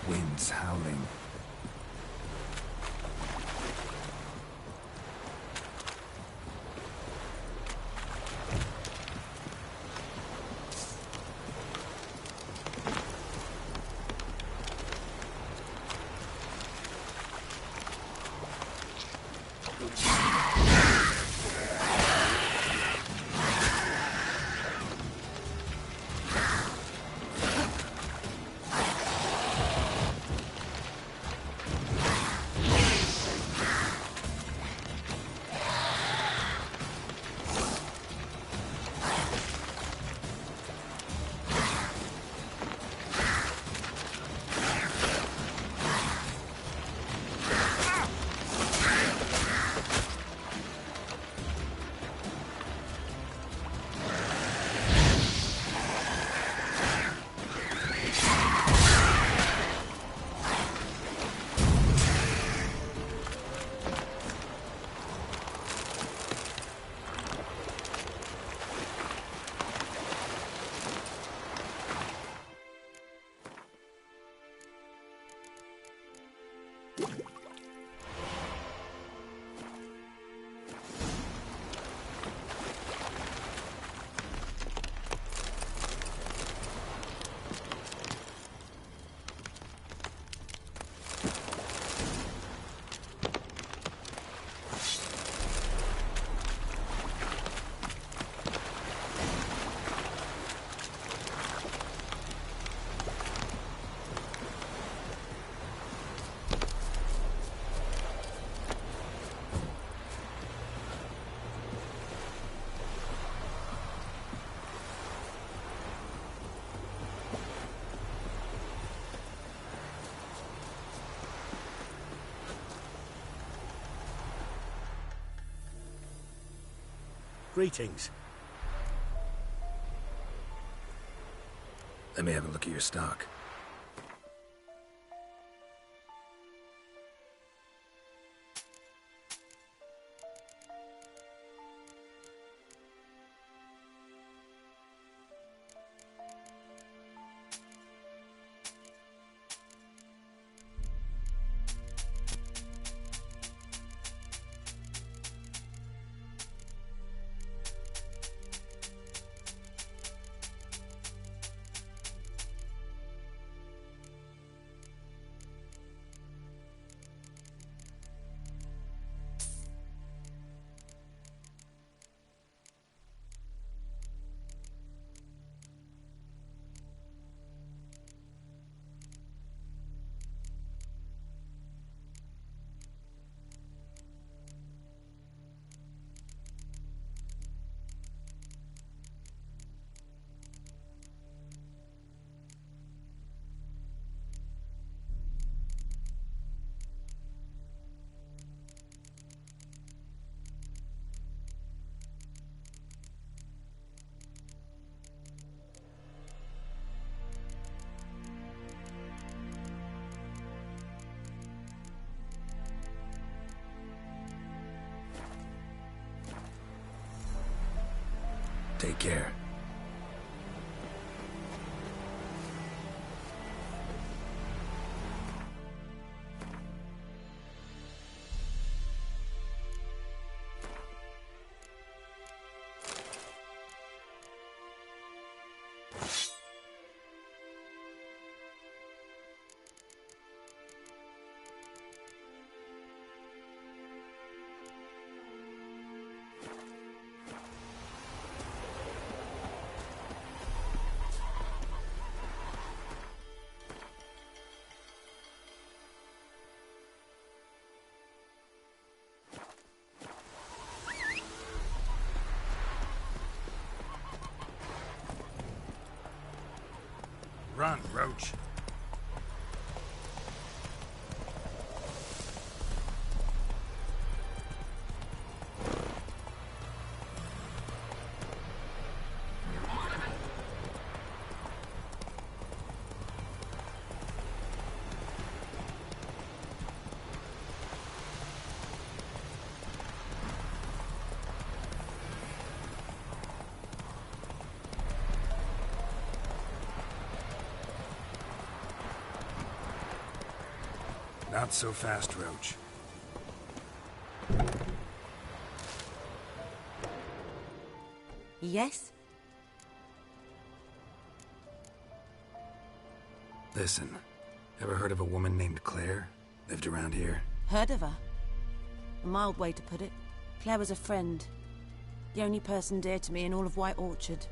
Winds howling. Greetings. Let me have a look at your stock. Take care. Run, Roach. Not so fast, Roach. Yes? Listen, ever heard of a woman named Claire? Lived around here? Heard of her? A mild way to put it. Claire was a friend. The only person dear to me in all of White Orchard.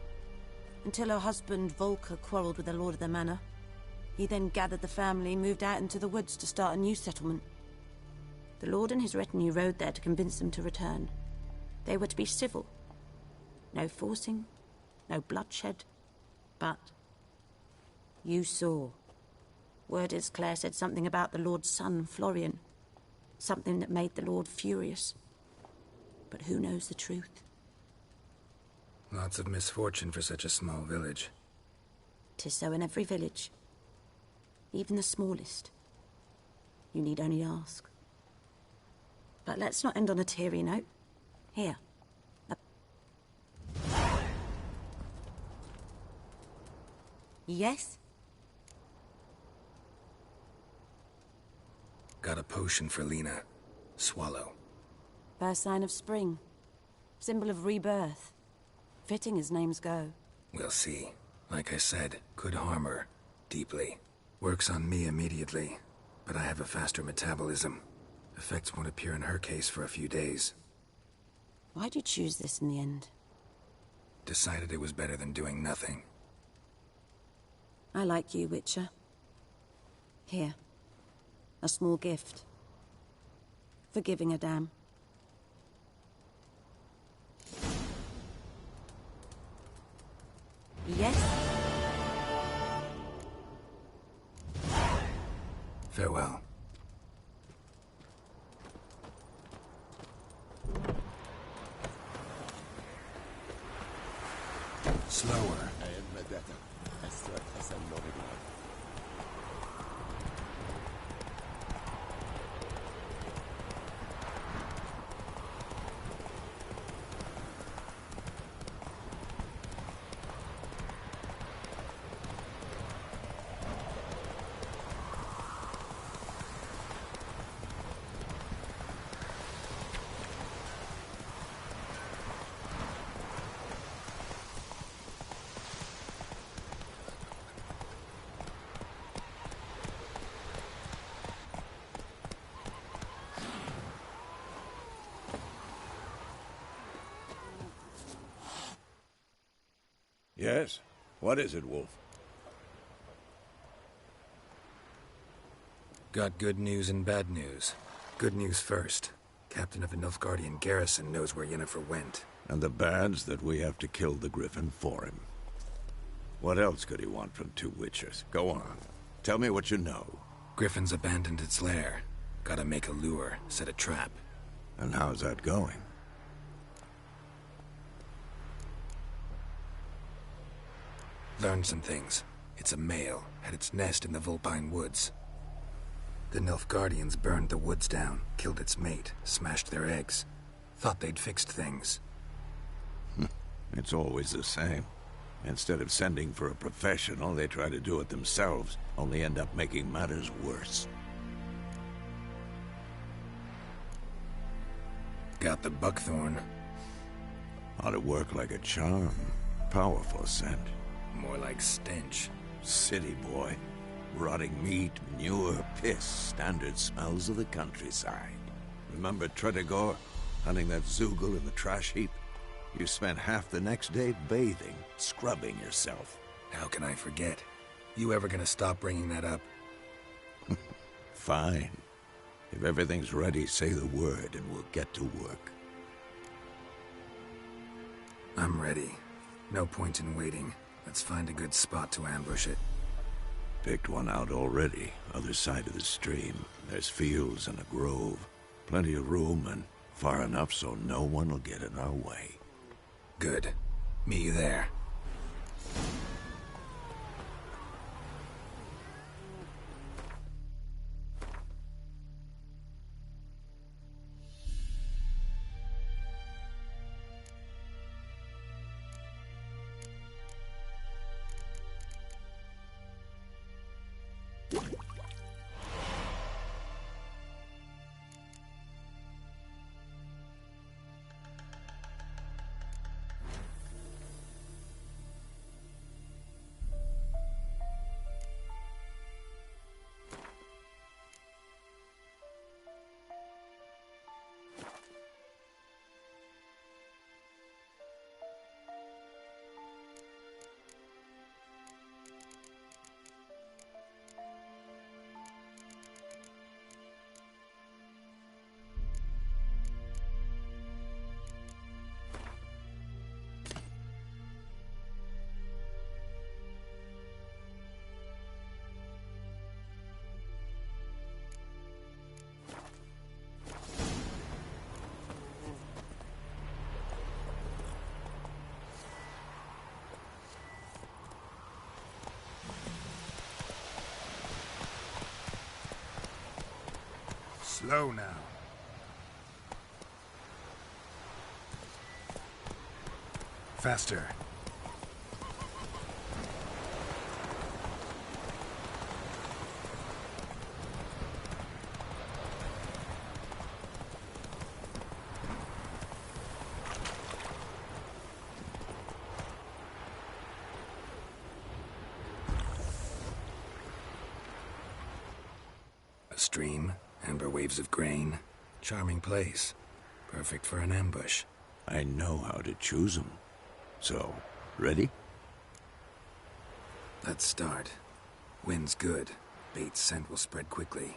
Until her husband, Volker, quarrelled with the lord of the manor. He then gathered the family, moved out into the woods to start a new settlement. The lord and his retinue rode there to convince them to return. They were to be civil. No forcing, no bloodshed. But you saw. Word is Claire said something about the lord's son, Florian. Something that made the lord furious. But who knows the truth? Lots of misfortune for such a small village. 'Tis so in every village. Even the smallest. You need only ask. But let's not end on a teary note. Here. Yes? Got a potion for Lena. Swallow. First sign of spring. Symbol of rebirth. Fitting as names go. We'll see. Like I said, could harm her. Deeply. Works on me immediately, but I have a faster metabolism. Effects won't appear in her case for a few days. Why'd you choose this in the end? Decided it was better than doing nothing. I like you, Witcher. Here. A small gift. For giving a damn. Yes? Farewell. Slower. Yes? What is it, Wolf? Got good news and bad news. Good news first. Captain of the Nilfgaardian garrison knows where Yennefer went. And the bad's that we have to kill the Griffin for him. What else could he want from two witchers? Go on. Tell me what you know. Griffin's abandoned its lair. Gotta make a lure, set a trap. And how's that going? Learned some things. It's a male, had its nest in the Vulpine Woods. The Nilfgaardians burned the woods down, killed its mate, smashed their eggs. Thought they'd fixed things. It's always the same. Instead of sending for a professional, they try to do it themselves, only end up making matters worse. Got the buckthorn. Ought to work like a charm. Powerful scent. More like stench. City boy. Rotting meat, manure, piss, standard smells of the countryside. Remember Tretogor? Hunting that Zoogle in the trash heap? You spent half the next day bathing, scrubbing yourself. How can I forget? You ever gonna stop bringing that up? Fine. If everything's ready, say the word and we'll get to work. I'm ready. No point in waiting. Let's find a good spot to ambush it. Picked one out already, other side of the stream. There's fields and a grove. Plenty of room and far enough so no one will get in our way. Good. Meet you there. Slow now. Faster. A stream, amber waves of grain, charming place. Perfect for an ambush. I know how to choose them. So, ready? Let's start. Wind's good. Bait's scent will spread quickly.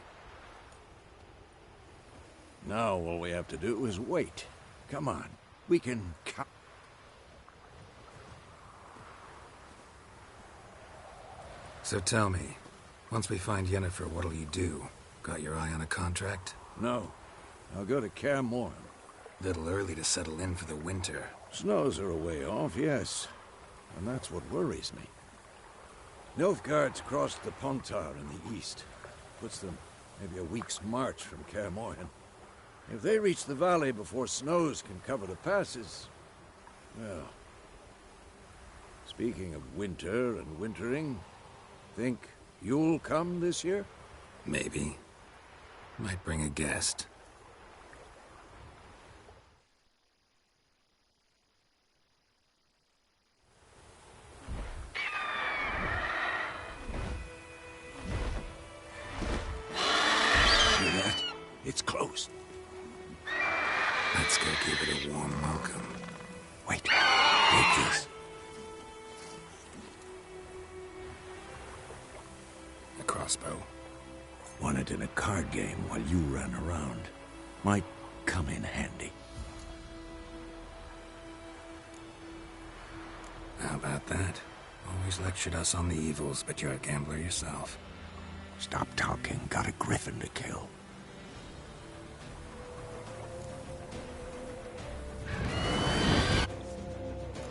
Now all we have to do is wait. Come on. We can So tell me, once we find Yennefer, what'll you do? Got your eye on a contract? No. I'll go to Kaer Morhen. Little early to settle in for the winter. Snows are a way off, yes. And that's what worries me. Nilfgaard's crossed the Pontar in the east. Puts them maybe a week's march from Kaer Morhen. If they reach the valley before snows can cover the passes, well... Speaking of winter and wintering, think you'll come this year? Maybe. Might bring a guest. Hear that? It's close. Let's go give it a warm welcome. Wait. Take this. A crossbow. Won it in a card game while you ran around. Might come in handy. How about that? Always lectured us on the evils, but you're a gambler yourself. Stop talking. Got a griffin to kill.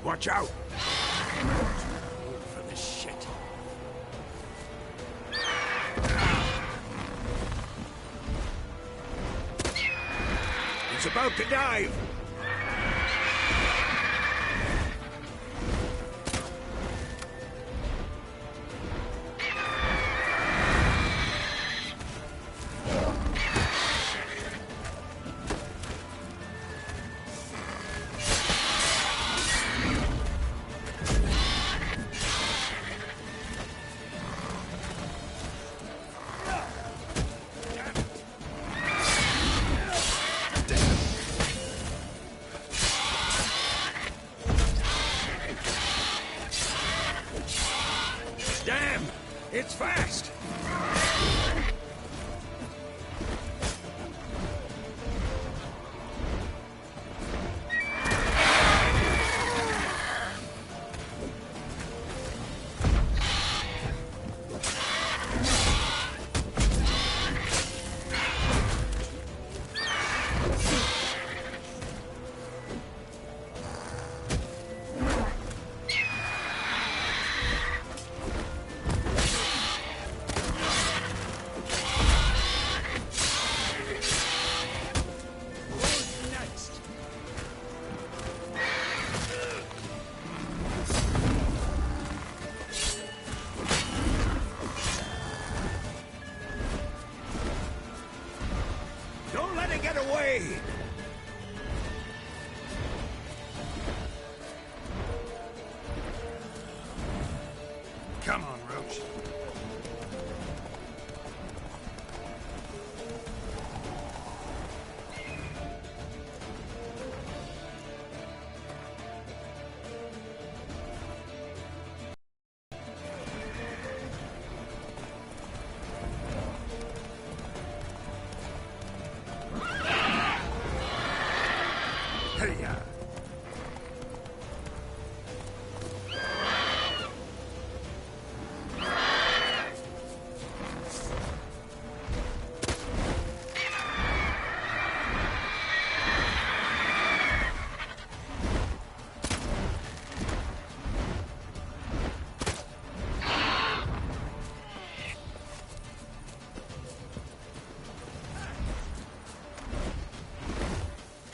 Watch out! For this shit. It's about to dive! Damn! It's fast! Don't let it get away! Come on, Roach. Hey-ya!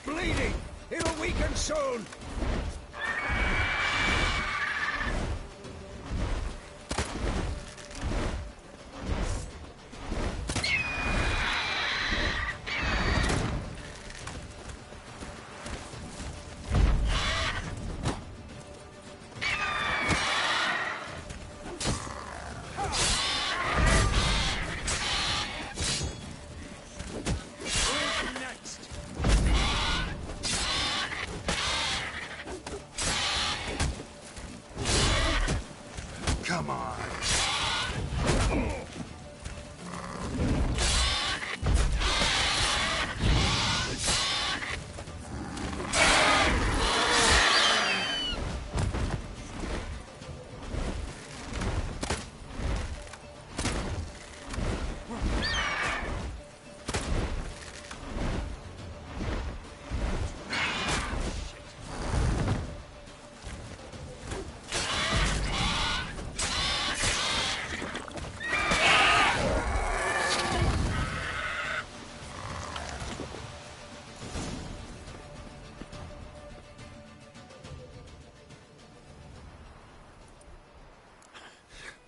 Bleeding! It'll weaken soon!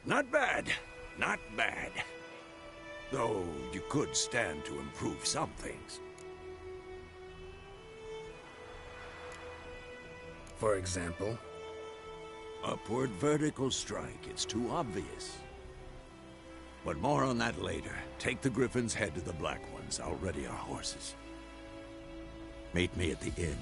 Not bad. Not bad. Though you could stand to improve some things. For example? Upward vertical strike. It's too obvious. But more on that later. Take the Griffin's head to the Black Ones. I'll ready our horses. Meet me at the inn.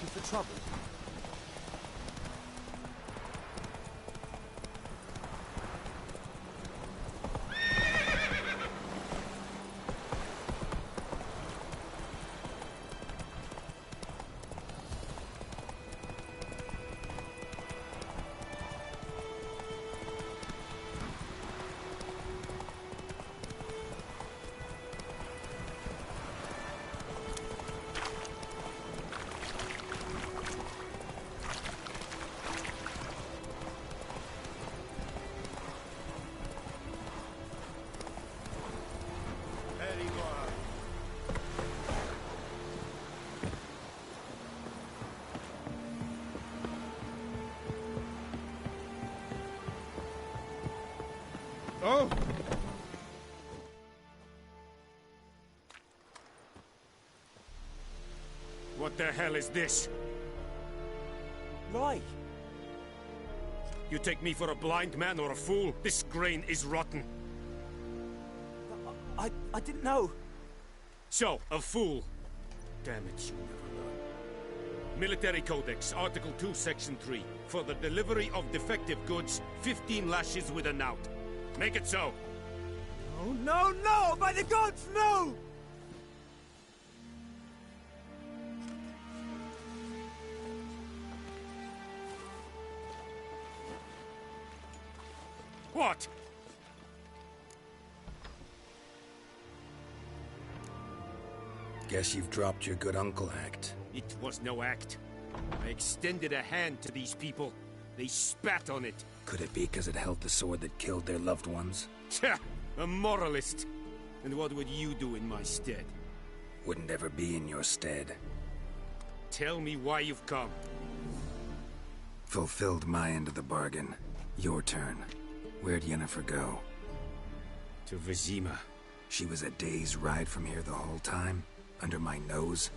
Looking for trouble? Oh! What the hell is this? Right. You take me for a blind man or a fool? This grain is rotten. I didn't know. So, a fool. Damn it, you never learn. Military Codex, Article 2, Section 3. For the delivery of defective goods, 15 lashes with a knout. Make it so. Oh, no, no! By the gods, no! What? Guess you've dropped your good uncle act. It was no act. I extended a hand to these people. They spat on it. Could it be because it held the sword that killed their loved ones? Tja, a moralist. And what would you do in my stead? Wouldn't ever be in your stead. Tell me why you've come. Fulfilled my end of the bargain. Your turn. Where'd Yennefer go? To Vizima. She was a day's ride from here the whole time? Under my nose?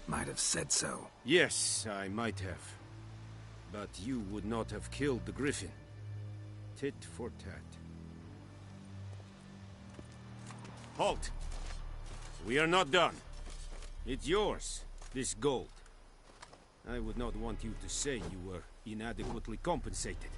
Might have said so. Yes, I might have. But you would not have killed the Griffin. Tit for tat. Halt! We are not done. It's yours, this gold. I would not want you to say you were inadequately compensated.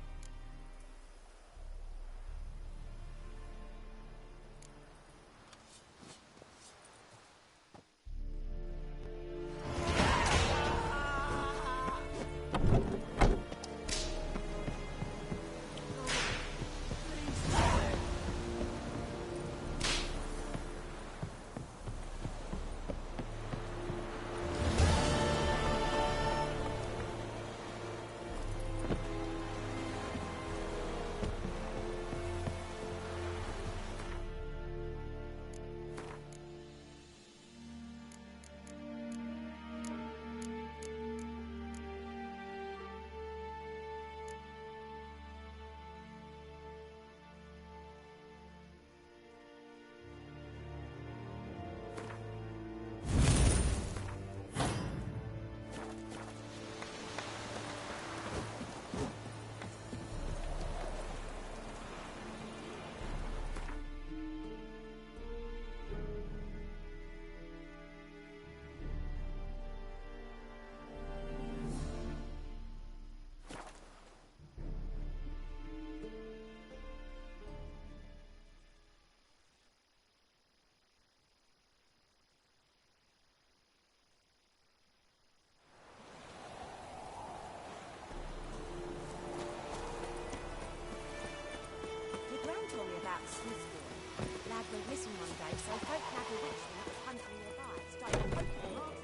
day, so folk never witched them that was hunting nearby. Started poking arse.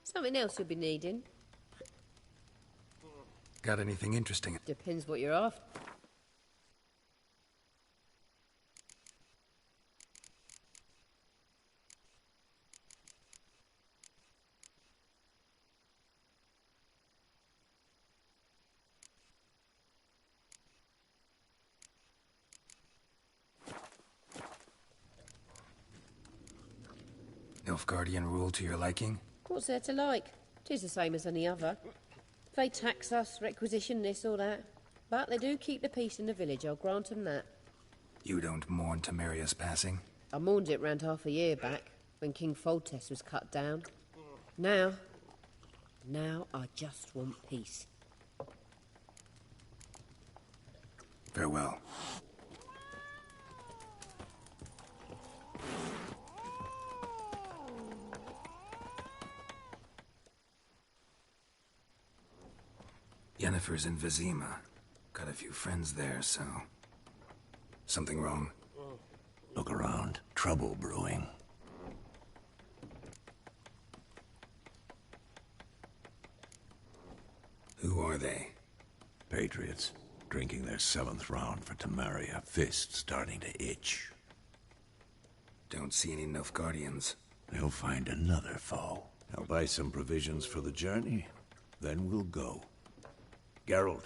Something else you'll be needing? Got anything interesting? Depends what you're after. Nilfgaardian rule to your liking? What's there to like? 'Tis the same as any other. They tax us, requisition this or that. But they do keep the peace in the village, I'll grant 'em that. You don't mourn Temeria's passing? I mourned it round half a year back, when King Foltest was cut down. Now I just want peace. Farewell. Yennefer's in Vizima. Got a few friends there, so... Something wrong? Look around. Trouble brewing. Who are they? Patriots. Drinking their 7th round for Temeria. Fist starting to itch. Don't see any Nilfgaardians. They'll find another foe. I'll buy some provisions for the journey. Then we'll go. Geralt,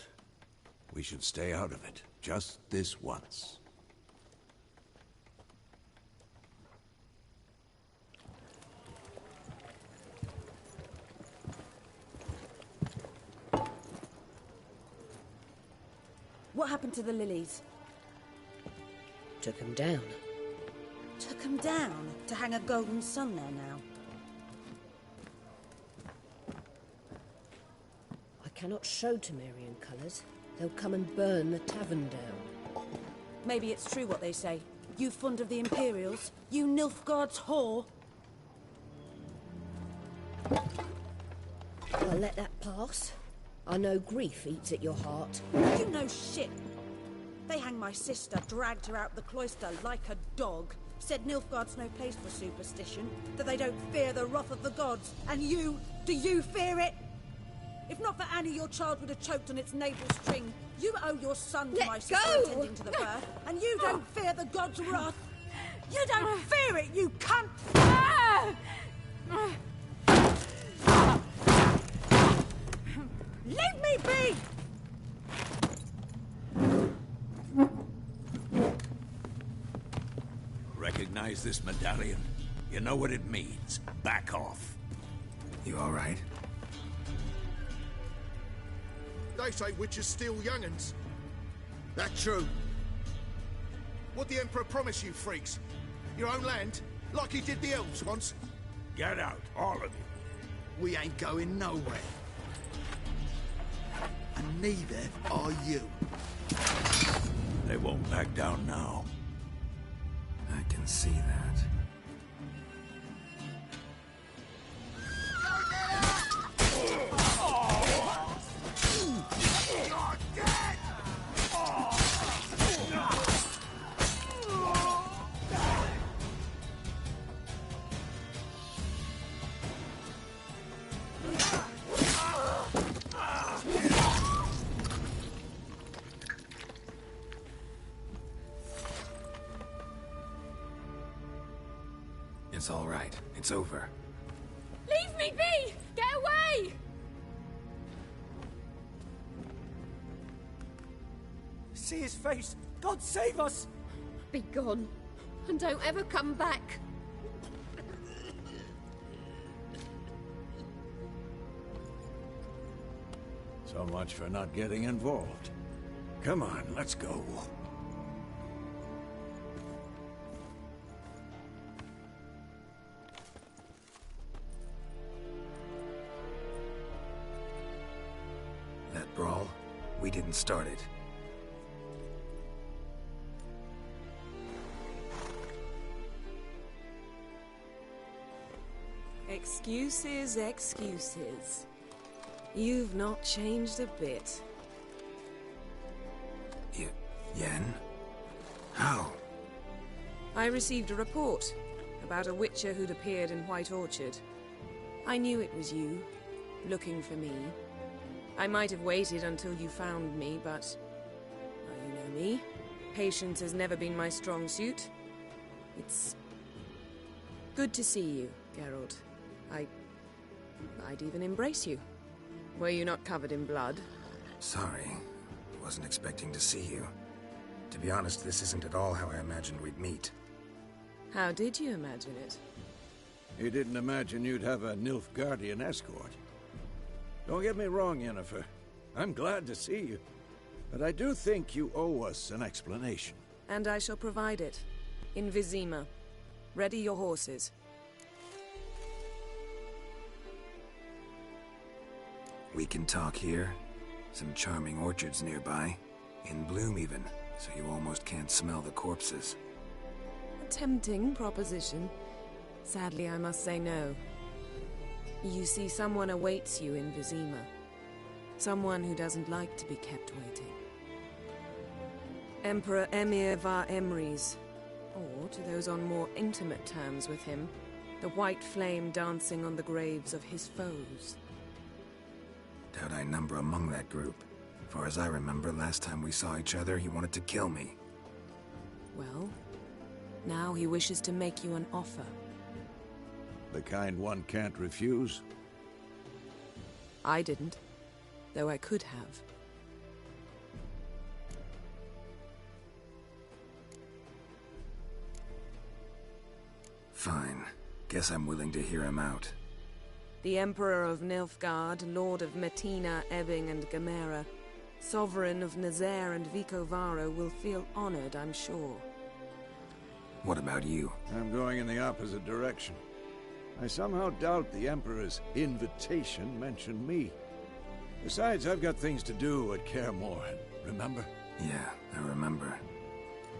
we should stay out of it. Just this once. What happened to the lilies? Took 'em down. Took 'em down to hang a golden sun there now. I cannot show Temerian colours. They'll come and burn the tavern down. Maybe it's true what they say. You fond of the Imperials? You Nilfgaard's whore? I'll let that pass. I know grief eats at your heart. You know shit. They hanged my sister, dragged her out the cloister like a dog. Said Nilfgaard's no place for superstition, that they don't fear the wrath of the gods. And you, do you fear it? If not for Annie, your child would have choked on its navel string. You owe your son to my sister attending to the birth, and you don't fear the gods' wrath. You don't fear it, you cunt! Leave me be! Recognize this medallion? You know what it means. Back off. You all right? They say witches steal young'uns. That true? What the Emperor promise you, freaks? Your own land? Like he did the elves once? Get out, all of you. We ain't going nowhere. And neither are you. They won't back down now. I can see that. It's all right. It's over. Leave me be! Get away! See his face! God save us! Be gone, and don't ever come back. So much for not getting involved. Come on, let's go. That brawl, we didn't start it. Excuses, excuses. You've not changed a bit. Yen? How? I received a report about a witcher who'd appeared in White Orchard. I knew it was you, looking for me. I might have waited until you found me, but... well, you know me. Patience has never been my strong suit. It's... good to see you, Geralt. I'd even embrace you. Were you not covered in blood? Sorry. Wasn't expecting to see you. To be honest, this isn't at all how I imagined we'd meet. How did you imagine it? You didn't imagine you'd have a Nilfgaardian escort. Don't get me wrong, Yennefer. I'm glad to see you. But I do think you owe us an explanation. And I shall provide it. In Vizima. Ready your horses. We can talk here. Some charming orchards nearby. In bloom even, so you almost can't smell the corpses. A tempting proposition. Sadly, I must say no. You see, someone awaits you in Vizima. Someone who doesn't like to be kept waiting. Emperor Emir var Emrys. Or, to those on more intimate terms with him, the white flame dancing on the graves of his foes. Doubt I number among that group. Far as I remember, last time we saw each other, he wanted to kill me. Well, now he wishes to make you an offer. The kind one can't refuse? I didn't, though I could have. Fine. Guess I'm willing to hear him out. The Emperor of Nilfgaard, Lord of Metina, Ebbing and Gamera, Sovereign of Nazaire and Vicovaro will feel honored, I'm sure. What about you? I'm going in the opposite direction. I somehow doubt the Emperor's invitation mentioned me. Besides, I've got things to do at Kaer Morhen, remember? Yeah, I remember.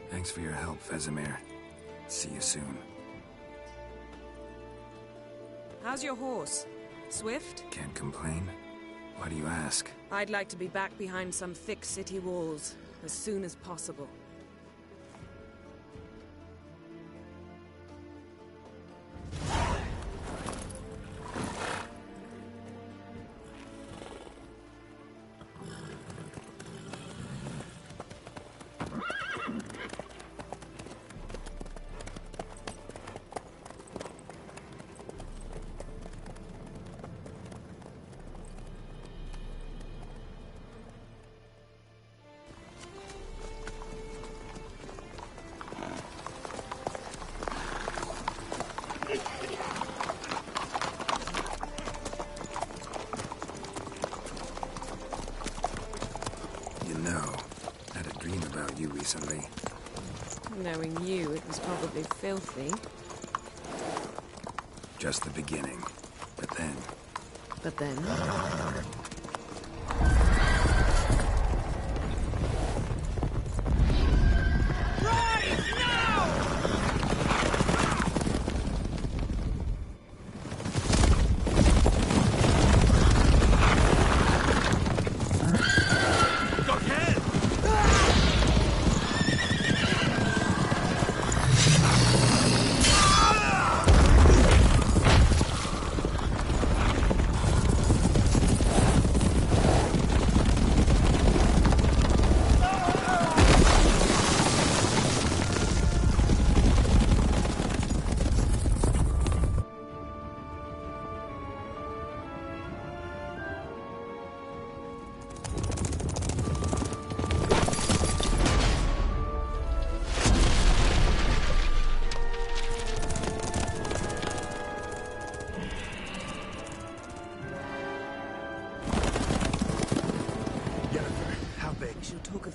Thanks for your help, Vesemir. See you soon. How's your horse? Swift? Can't complain. Why do you ask? I'd like to be back behind some thick city walls as soon as possible. Recently. Knowing you, it was probably filthy. Just the beginning. But then... But then?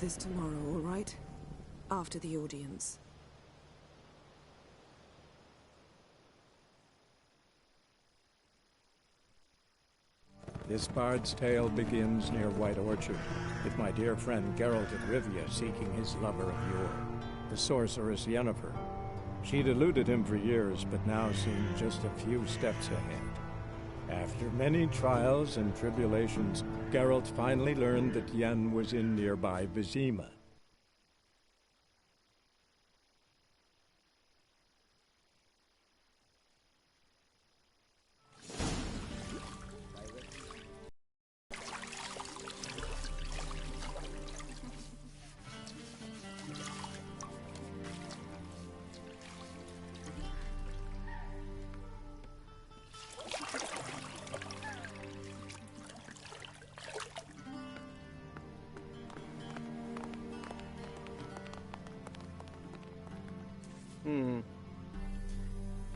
This tomorrow, all right? After the audience. This bard's tale begins near White Orchard, with my dear friend Geralt of Rivia seeking his lover of yore, the sorceress Yennefer. She'd eluded him for years, but now seemed just a few steps ahead. After many trials and tribulations, Geralt finally learned that Yen was in nearby Vizima.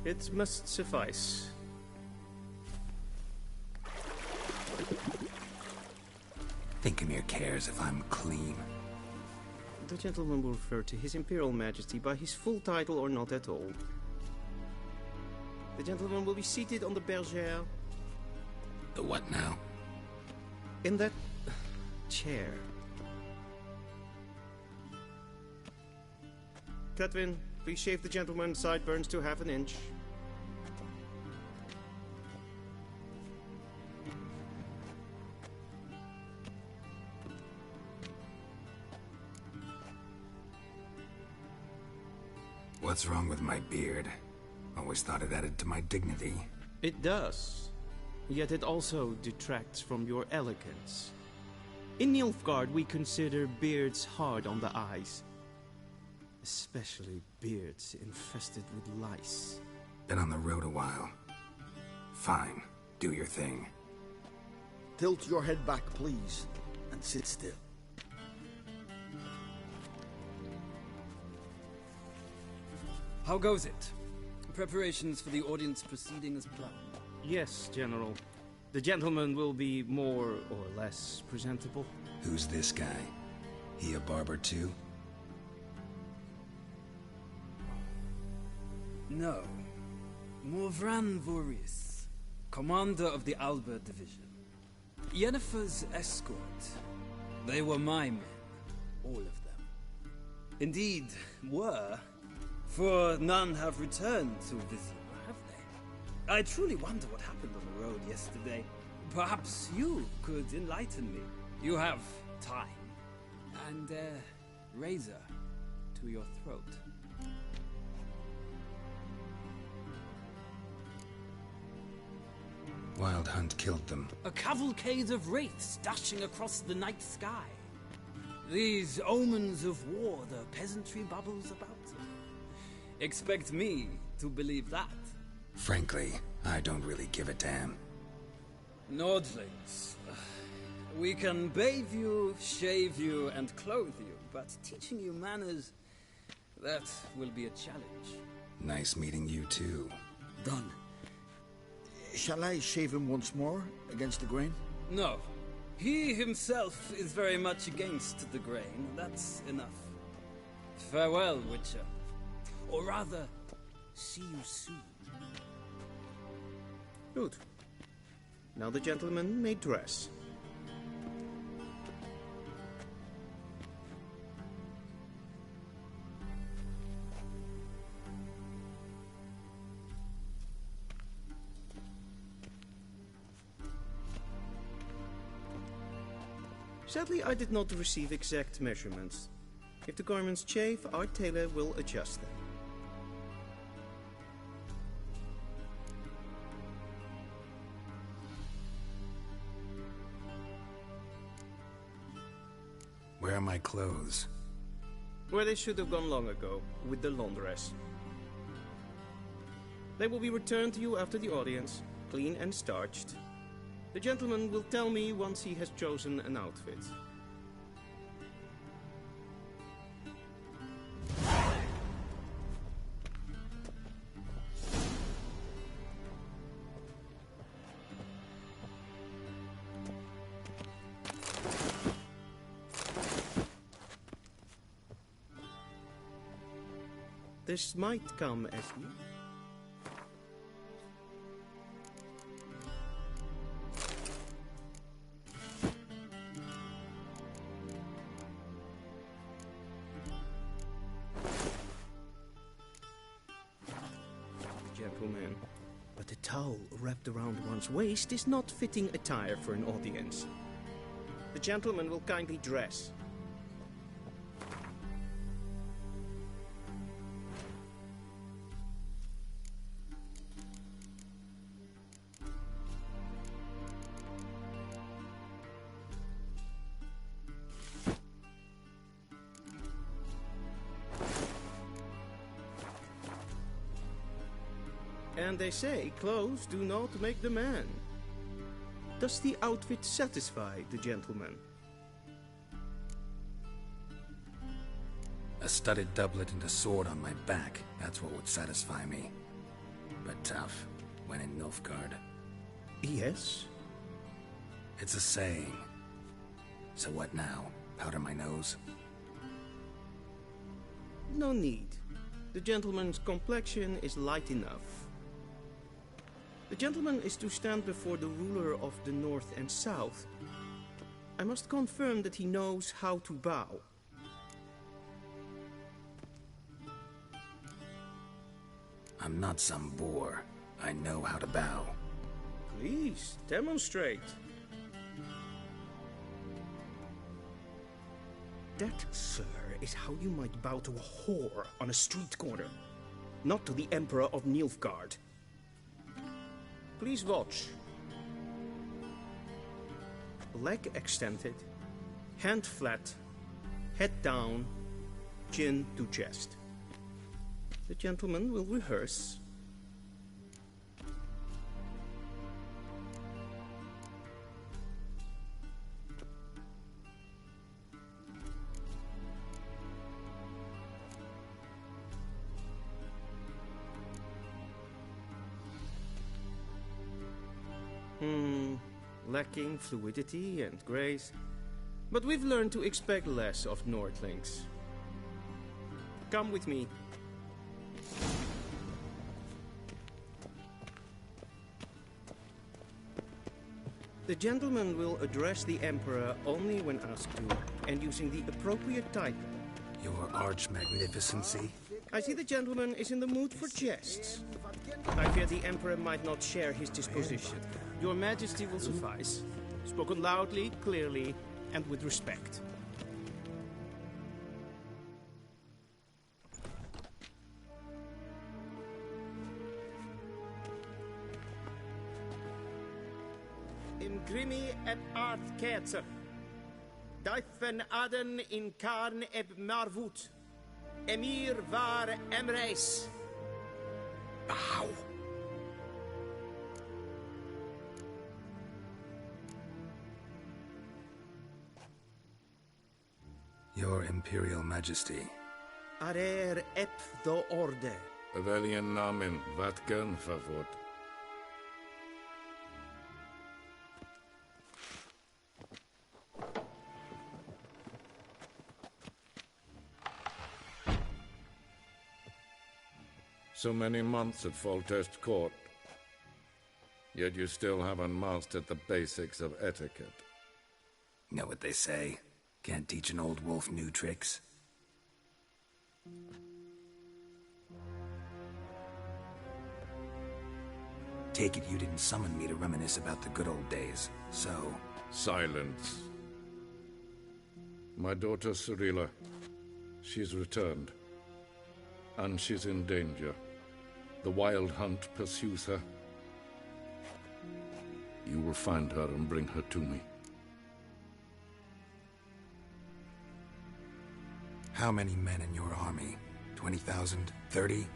It must suffice. Thinking cares if I'm clean. The gentleman will refer to His Imperial Majesty by his full title or not at all. The gentleman will be seated on the bergère. The what now? In that chair. Cutwin, please shave the gentleman's sideburns to half an inch. What's wrong with my beard? Always thought it added to my dignity. It does. Yet it also detracts from your elegance. In Nilfgaard, we consider beards hard on the eyes. Especially beards infested with lice. Been on the road a while. Fine, do your thing. Tilt your head back, please, and sit still. How goes it? Preparations for the audience proceeding as planned? Yes, General. The gentleman will be more or less presentable. Who's this guy? He a barber too? No. Morvran Voris, commander of the Alba Division. Yennefer's escort. They were my men. All of them. Indeed, were. For none have returned to Vizima, have they? I truly wonder what happened on the road yesterday. Perhaps you could enlighten me. You have time. And a razor to your throat. Wild Hunt killed them. A cavalcade of wraiths dashing across the night sky. These omens of war the peasantry bubbles about. Expect me to believe that. Frankly, I don't really give a damn. Nordlings. We can bathe you, shave you, and clothe you, but teaching you manners, that will be a challenge. Nice meeting you too. Done. Shall I shave him once more, against the grain? No. He himself is very much against the grain. That's enough. Farewell, Witcher. Or rather, see you soon. Good. Now the gentleman may dress. Sadly, I did not receive exact measurements. If the garments chafe, our tailor will adjust them. Where are my clothes? Where they should have gone long ago, with the laundress. They will be returned to you after the audience, clean and starched. The gentleman will tell me once he has chosen an outfit. This might come as you. Gentlemen, but a towel wrapped around one's waist is not fitting attire for an audience. The gentleman will kindly dress. And they say clothes do not make the man. Does the outfit satisfy the gentleman? A studded doublet and a sword on my back, that's what would satisfy me. but tough when in Nilfgaard. Yes? It's a saying. So what now? Powder my nose? No need. The gentleman's complexion is light enough. The gentleman is to stand before the ruler of the North and South. I must confirm that he knows how to bow. I'm not some boor. I know how to bow. Please, demonstrate. That, sir, is how you might bow to a whore on a street corner, not to the Emperor of Nilfgaard. Please watch. Leg extended, hand flat, head down, chin to chest. The gentleman will rehearse. Lacking fluidity and grace, but we've learned to expect less of Nordlings. Come with me. The gentleman will address the Emperor only when asked to, and using the appropriate title. Your arch-magnificency? I see the gentleman is in the mood for jests. I fear the Emperor might not share his disposition. Your Majesty will suffice. Spoken loudly, clearly, and with respect. Imgrimi et art ketzer. Daifen aden in karn eb marvut. Emir var emreis. Bow. Your Imperial Majesty. Arer ep do orde. Weljen namen vatken favort. So many months at Foltest Court, yet you still haven't mastered the basics of etiquette. Know what they say? Can't teach an old wolf new tricks. Take it you didn't summon me to reminisce about the good old days, so... Silence. My daughter Cirilla, she's returned. And she's in danger. The Wild Hunt pursues her. You will find her and bring her to me. How many men in your army? 20,000? 30?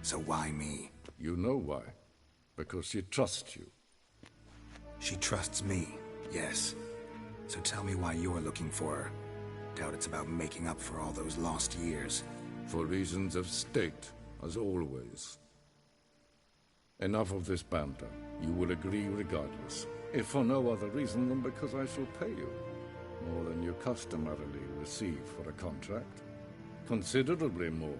So why me? You know why. Because she trusts you. She trusts me, yes. So tell me why you're looking for her. Doubt it's about making up for all those lost years. For reasons of state, as always. Enough of this banter. You will agree regardless. If for no other reason than because I shall pay you. More than you customarily receive for a contract. Considerably more.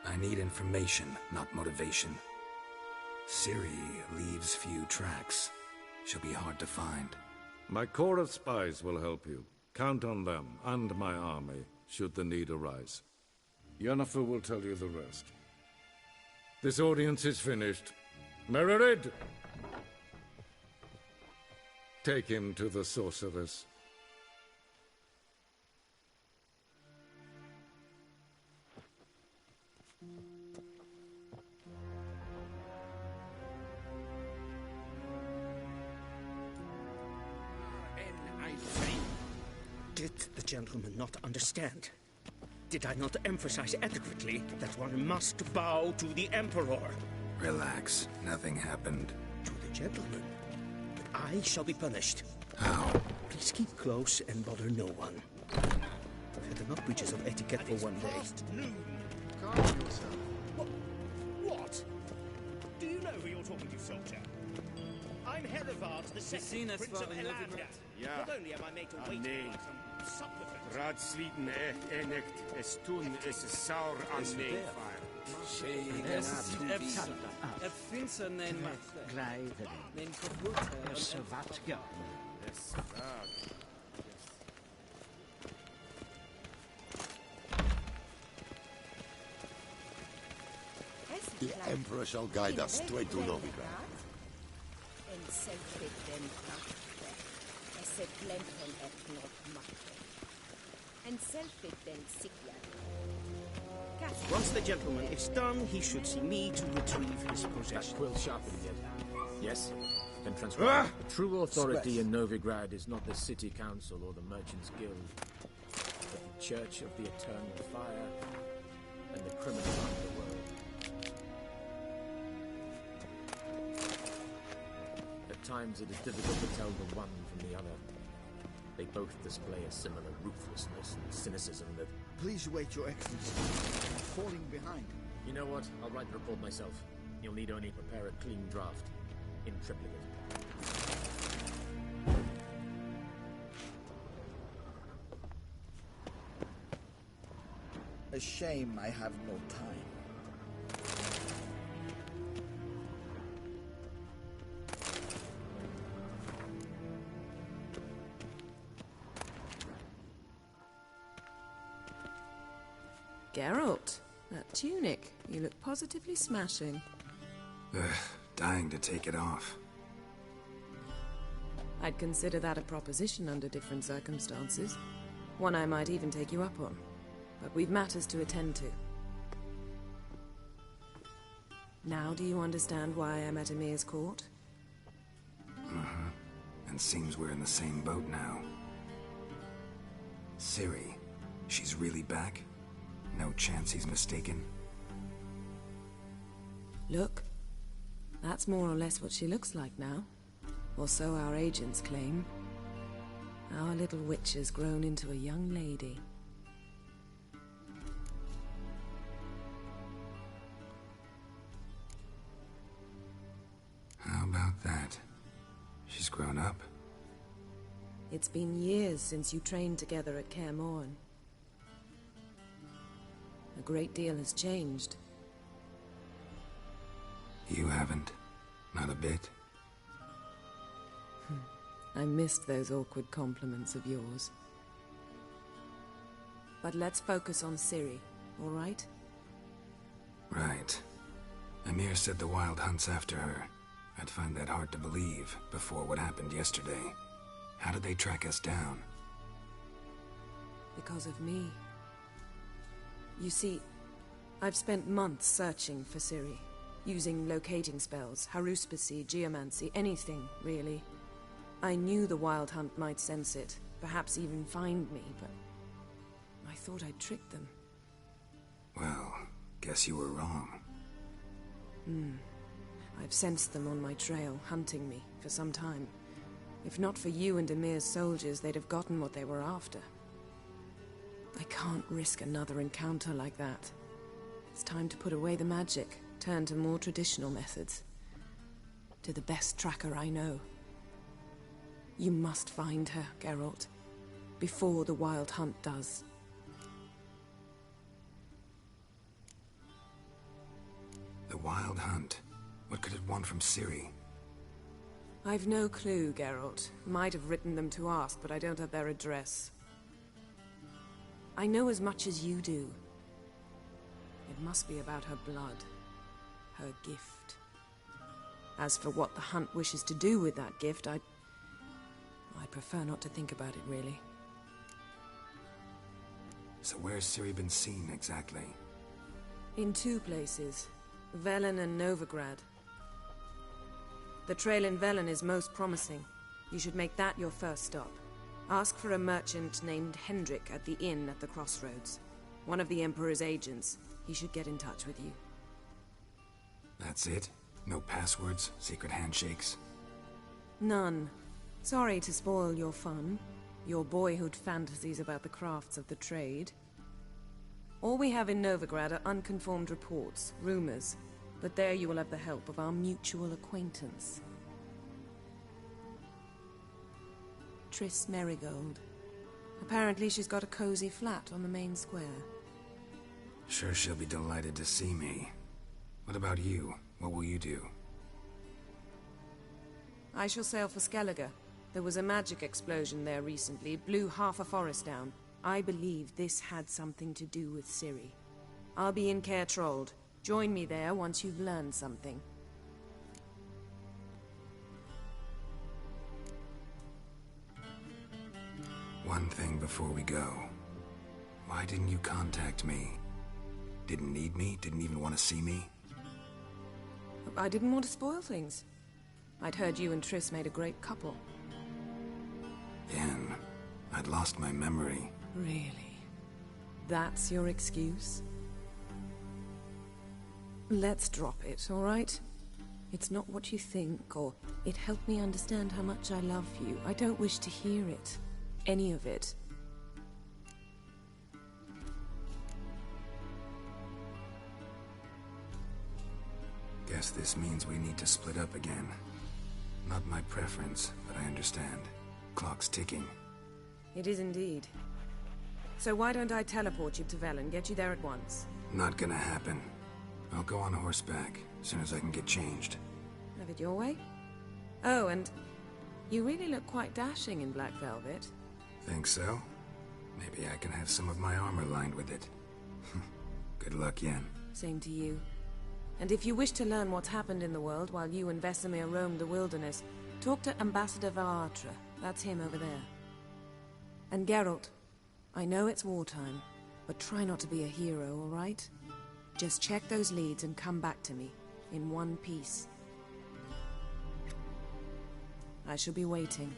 I need information, not motivation. Ciri leaves few tracks. She'll be hard to find. My corps of spies will help you. Count on them, and my army, should the need arise. Yennefer will tell you the rest. This audience is finished. Mererid! Take him to the sorceress. Did the gentleman not understand? Did I not emphasize adequately that one must bow to the Emperor? Relax. Nothing happened. To the gentleman. I shall be punished. How? Please keep close and bother no one. I've had enough breaches of etiquette for one day. Noon. Calm yourself. What? Do you know who you're talking to, soldier? I'm Herivard the Second, Prince of Elander. Ja. Not only am I made to wait nee. like some supplicant. Raadsliden enicht es tun is saur aan neefvaar. Het vindt ze neem macht. Neem kapot. Is wat ja. The Emperor shall guide us straight to Novigrad. En selfie den nachte. Esse glenten et not machte. En selfie den sikja. Once the gentleman is done, he should see me to retrieve his possessions. That quill sharpened yet? Yes. Then transcribe. The true authority in Novigrad is not the city council or the merchants' guild, but the Church of the Eternal Fire and the criminal underworld. At times it is difficult to tell the one from the other. They both display a similar ruthlessness and cynicism that... Please wait, Your Excellency. I'm falling behind. You know what? I'll write the report myself. You'll need only prepare a clean draft. In triplicate. A shame I have no time. Geralt, that tunic. You look positively smashing. Dying to take it off. I'd consider that a proposition under different circumstances. One I might even take you up on. But we've matters to attend to. Now do you understand why I'm at Emir's court? Mm-hmm. And seems we're in the same boat now. Ciri, she's really back? No chance he's mistaken? Look. That's more or less what she looks like now. Or so our agents claim. Our little witch has grown into a young lady. How about that? She's grown up? It's been years since you trained together at Kaer Morhen. A great deal has changed. You haven't? Not a bit? I missed those awkward compliments of yours. But let's focus on Ciri, all right? Right. Emir said the Wild Hunt's after her. I'd find that hard to believe before what happened yesterday. How did they track us down? Because of me. You see, I've spent months searching for Ciri, using locating spells, haruspicy, geomancy, anything, really. I knew the Wild Hunt might sense it, perhaps even find me, but I thought I'd tricked them. Well, guess you were wrong. I've sensed them on my trail, hunting me, for some time. If not for you and Emir's soldiers, they'd have gotten what they were after. I can't risk another encounter like that. It's time to put away the magic, turn to more traditional methods. To the best tracker I know. You must find her, Geralt, before the Wild Hunt does. The Wild Hunt? What could it want from Ciri? I've no clue, Geralt. Might have written them to ask, but I don't have their address. I know as much as you do. It must be about her blood. Her gift. As for what the Hunt wishes to do with that gift, I prefer not to think about it, really. So where's Ciri been seen, exactly? In two places. Velen and Novigrad. The trail in Velen is most promising. You should make that your first stop. Ask for a merchant named Hendrik at the inn at the crossroads. One of the Emperor's agents. He should get in touch with you. That's it? No passwords? Secret handshakes? None. Sorry to spoil your fun. your boyhood fantasies about the crafts of the trade. All we have in Novigrad are unconfirmed reports, rumors, but there you will have the help of our mutual acquaintance. Triss Merigold. Apparently she's got a cozy flat on the main square. Sure she'll be delighted to see me. What about you? What will you do? I shall sail for Skellige. There was a magic explosion there recently. It blew half a forest down. I believe this had something to do with Ciri. I'll be in Caer Trold. Join me there once you've learned something. One thing before we go. Why didn't you contact me? Didn't need me? Didn't even want to see me? I didn't want to spoil things. I'd heard you and Triss made a great couple. Yen, I'd lost my memory. Really? That's your excuse? Let's drop it, all right? It's not what you think, or it helped me understand how much I love you. I don't wish to hear it. Any of it. Guess this means we need to split up again. Not my preference, but I understand. Clock's ticking. It is indeed. So why don't I teleport you to Vel and get you there at once? Not gonna happen. I'll go on horseback, as soon as I can get changed. Have it your way? Oh, and you really look quite dashing in black velvet. Think so? Maybe I can have some of my armor lined with it. Good luck, Yen. Same to you. And if you wish to learn what's happened in the world while you and Vesemir roamed the wilderness, talk to Ambassador Varatra. That's him over there. And Geralt, I know it's wartime, but try not to be a hero, all right? Just check those leads and come back to me, in one piece. I shall be waiting.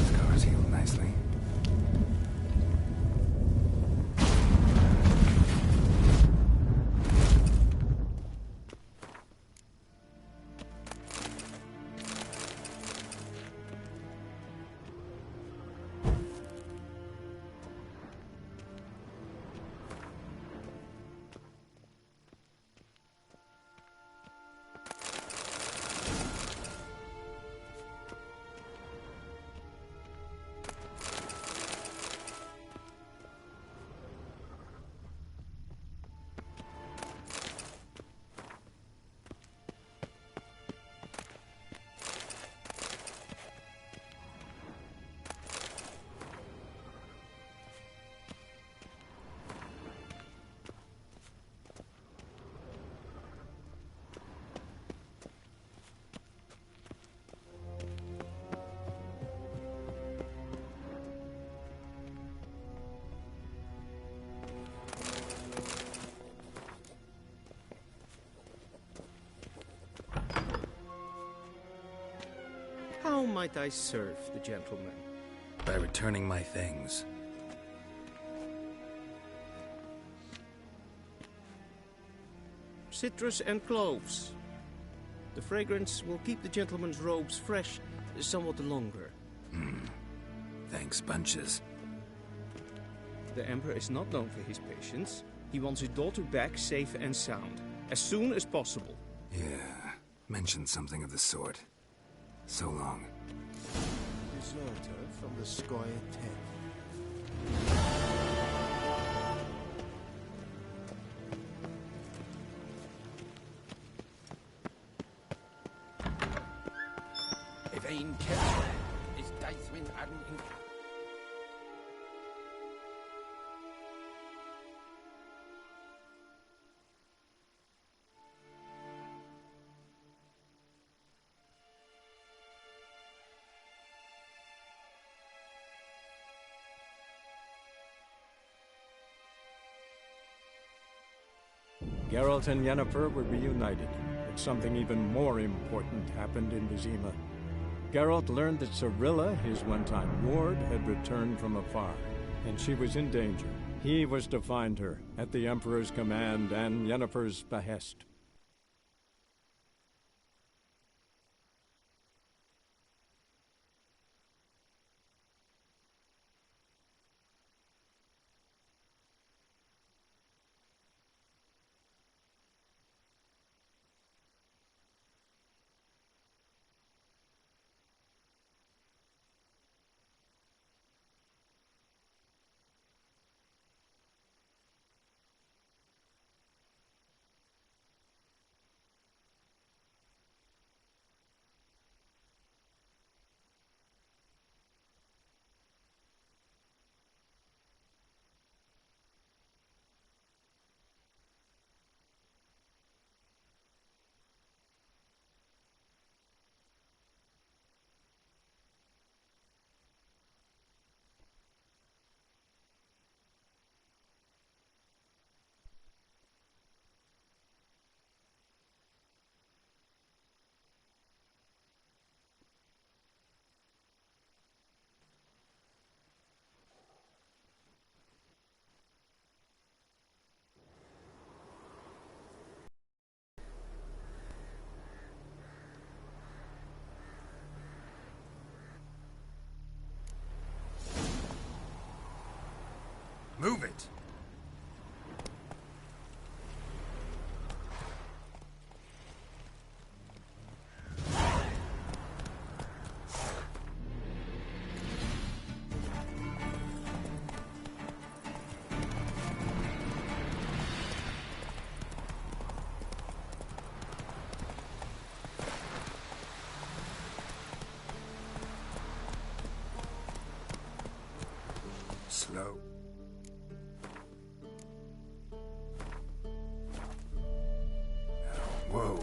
Scars healed nicely. How might I serve the gentleman? By returning my things. Citrus and cloves. The fragrance will keep the gentleman's robes fresh somewhat longer. Thanks, bunches. The Emperor is not known for his patience. He wants his daughter back safe and sound, as soon as possible. Yeah, mentioned something of the sort. So long. Deserter from the Squire tent. If ein Kerl is Deithwin Adden in... Geralt and Yennefer were reunited, but something even more important happened in Vizima. Geralt learned that Cirilla, his one-time ward, had returned from afar, and she was in danger. He was to find her, at the Emperor's command and Yennefer's behest. Move it! Slow. Whoa.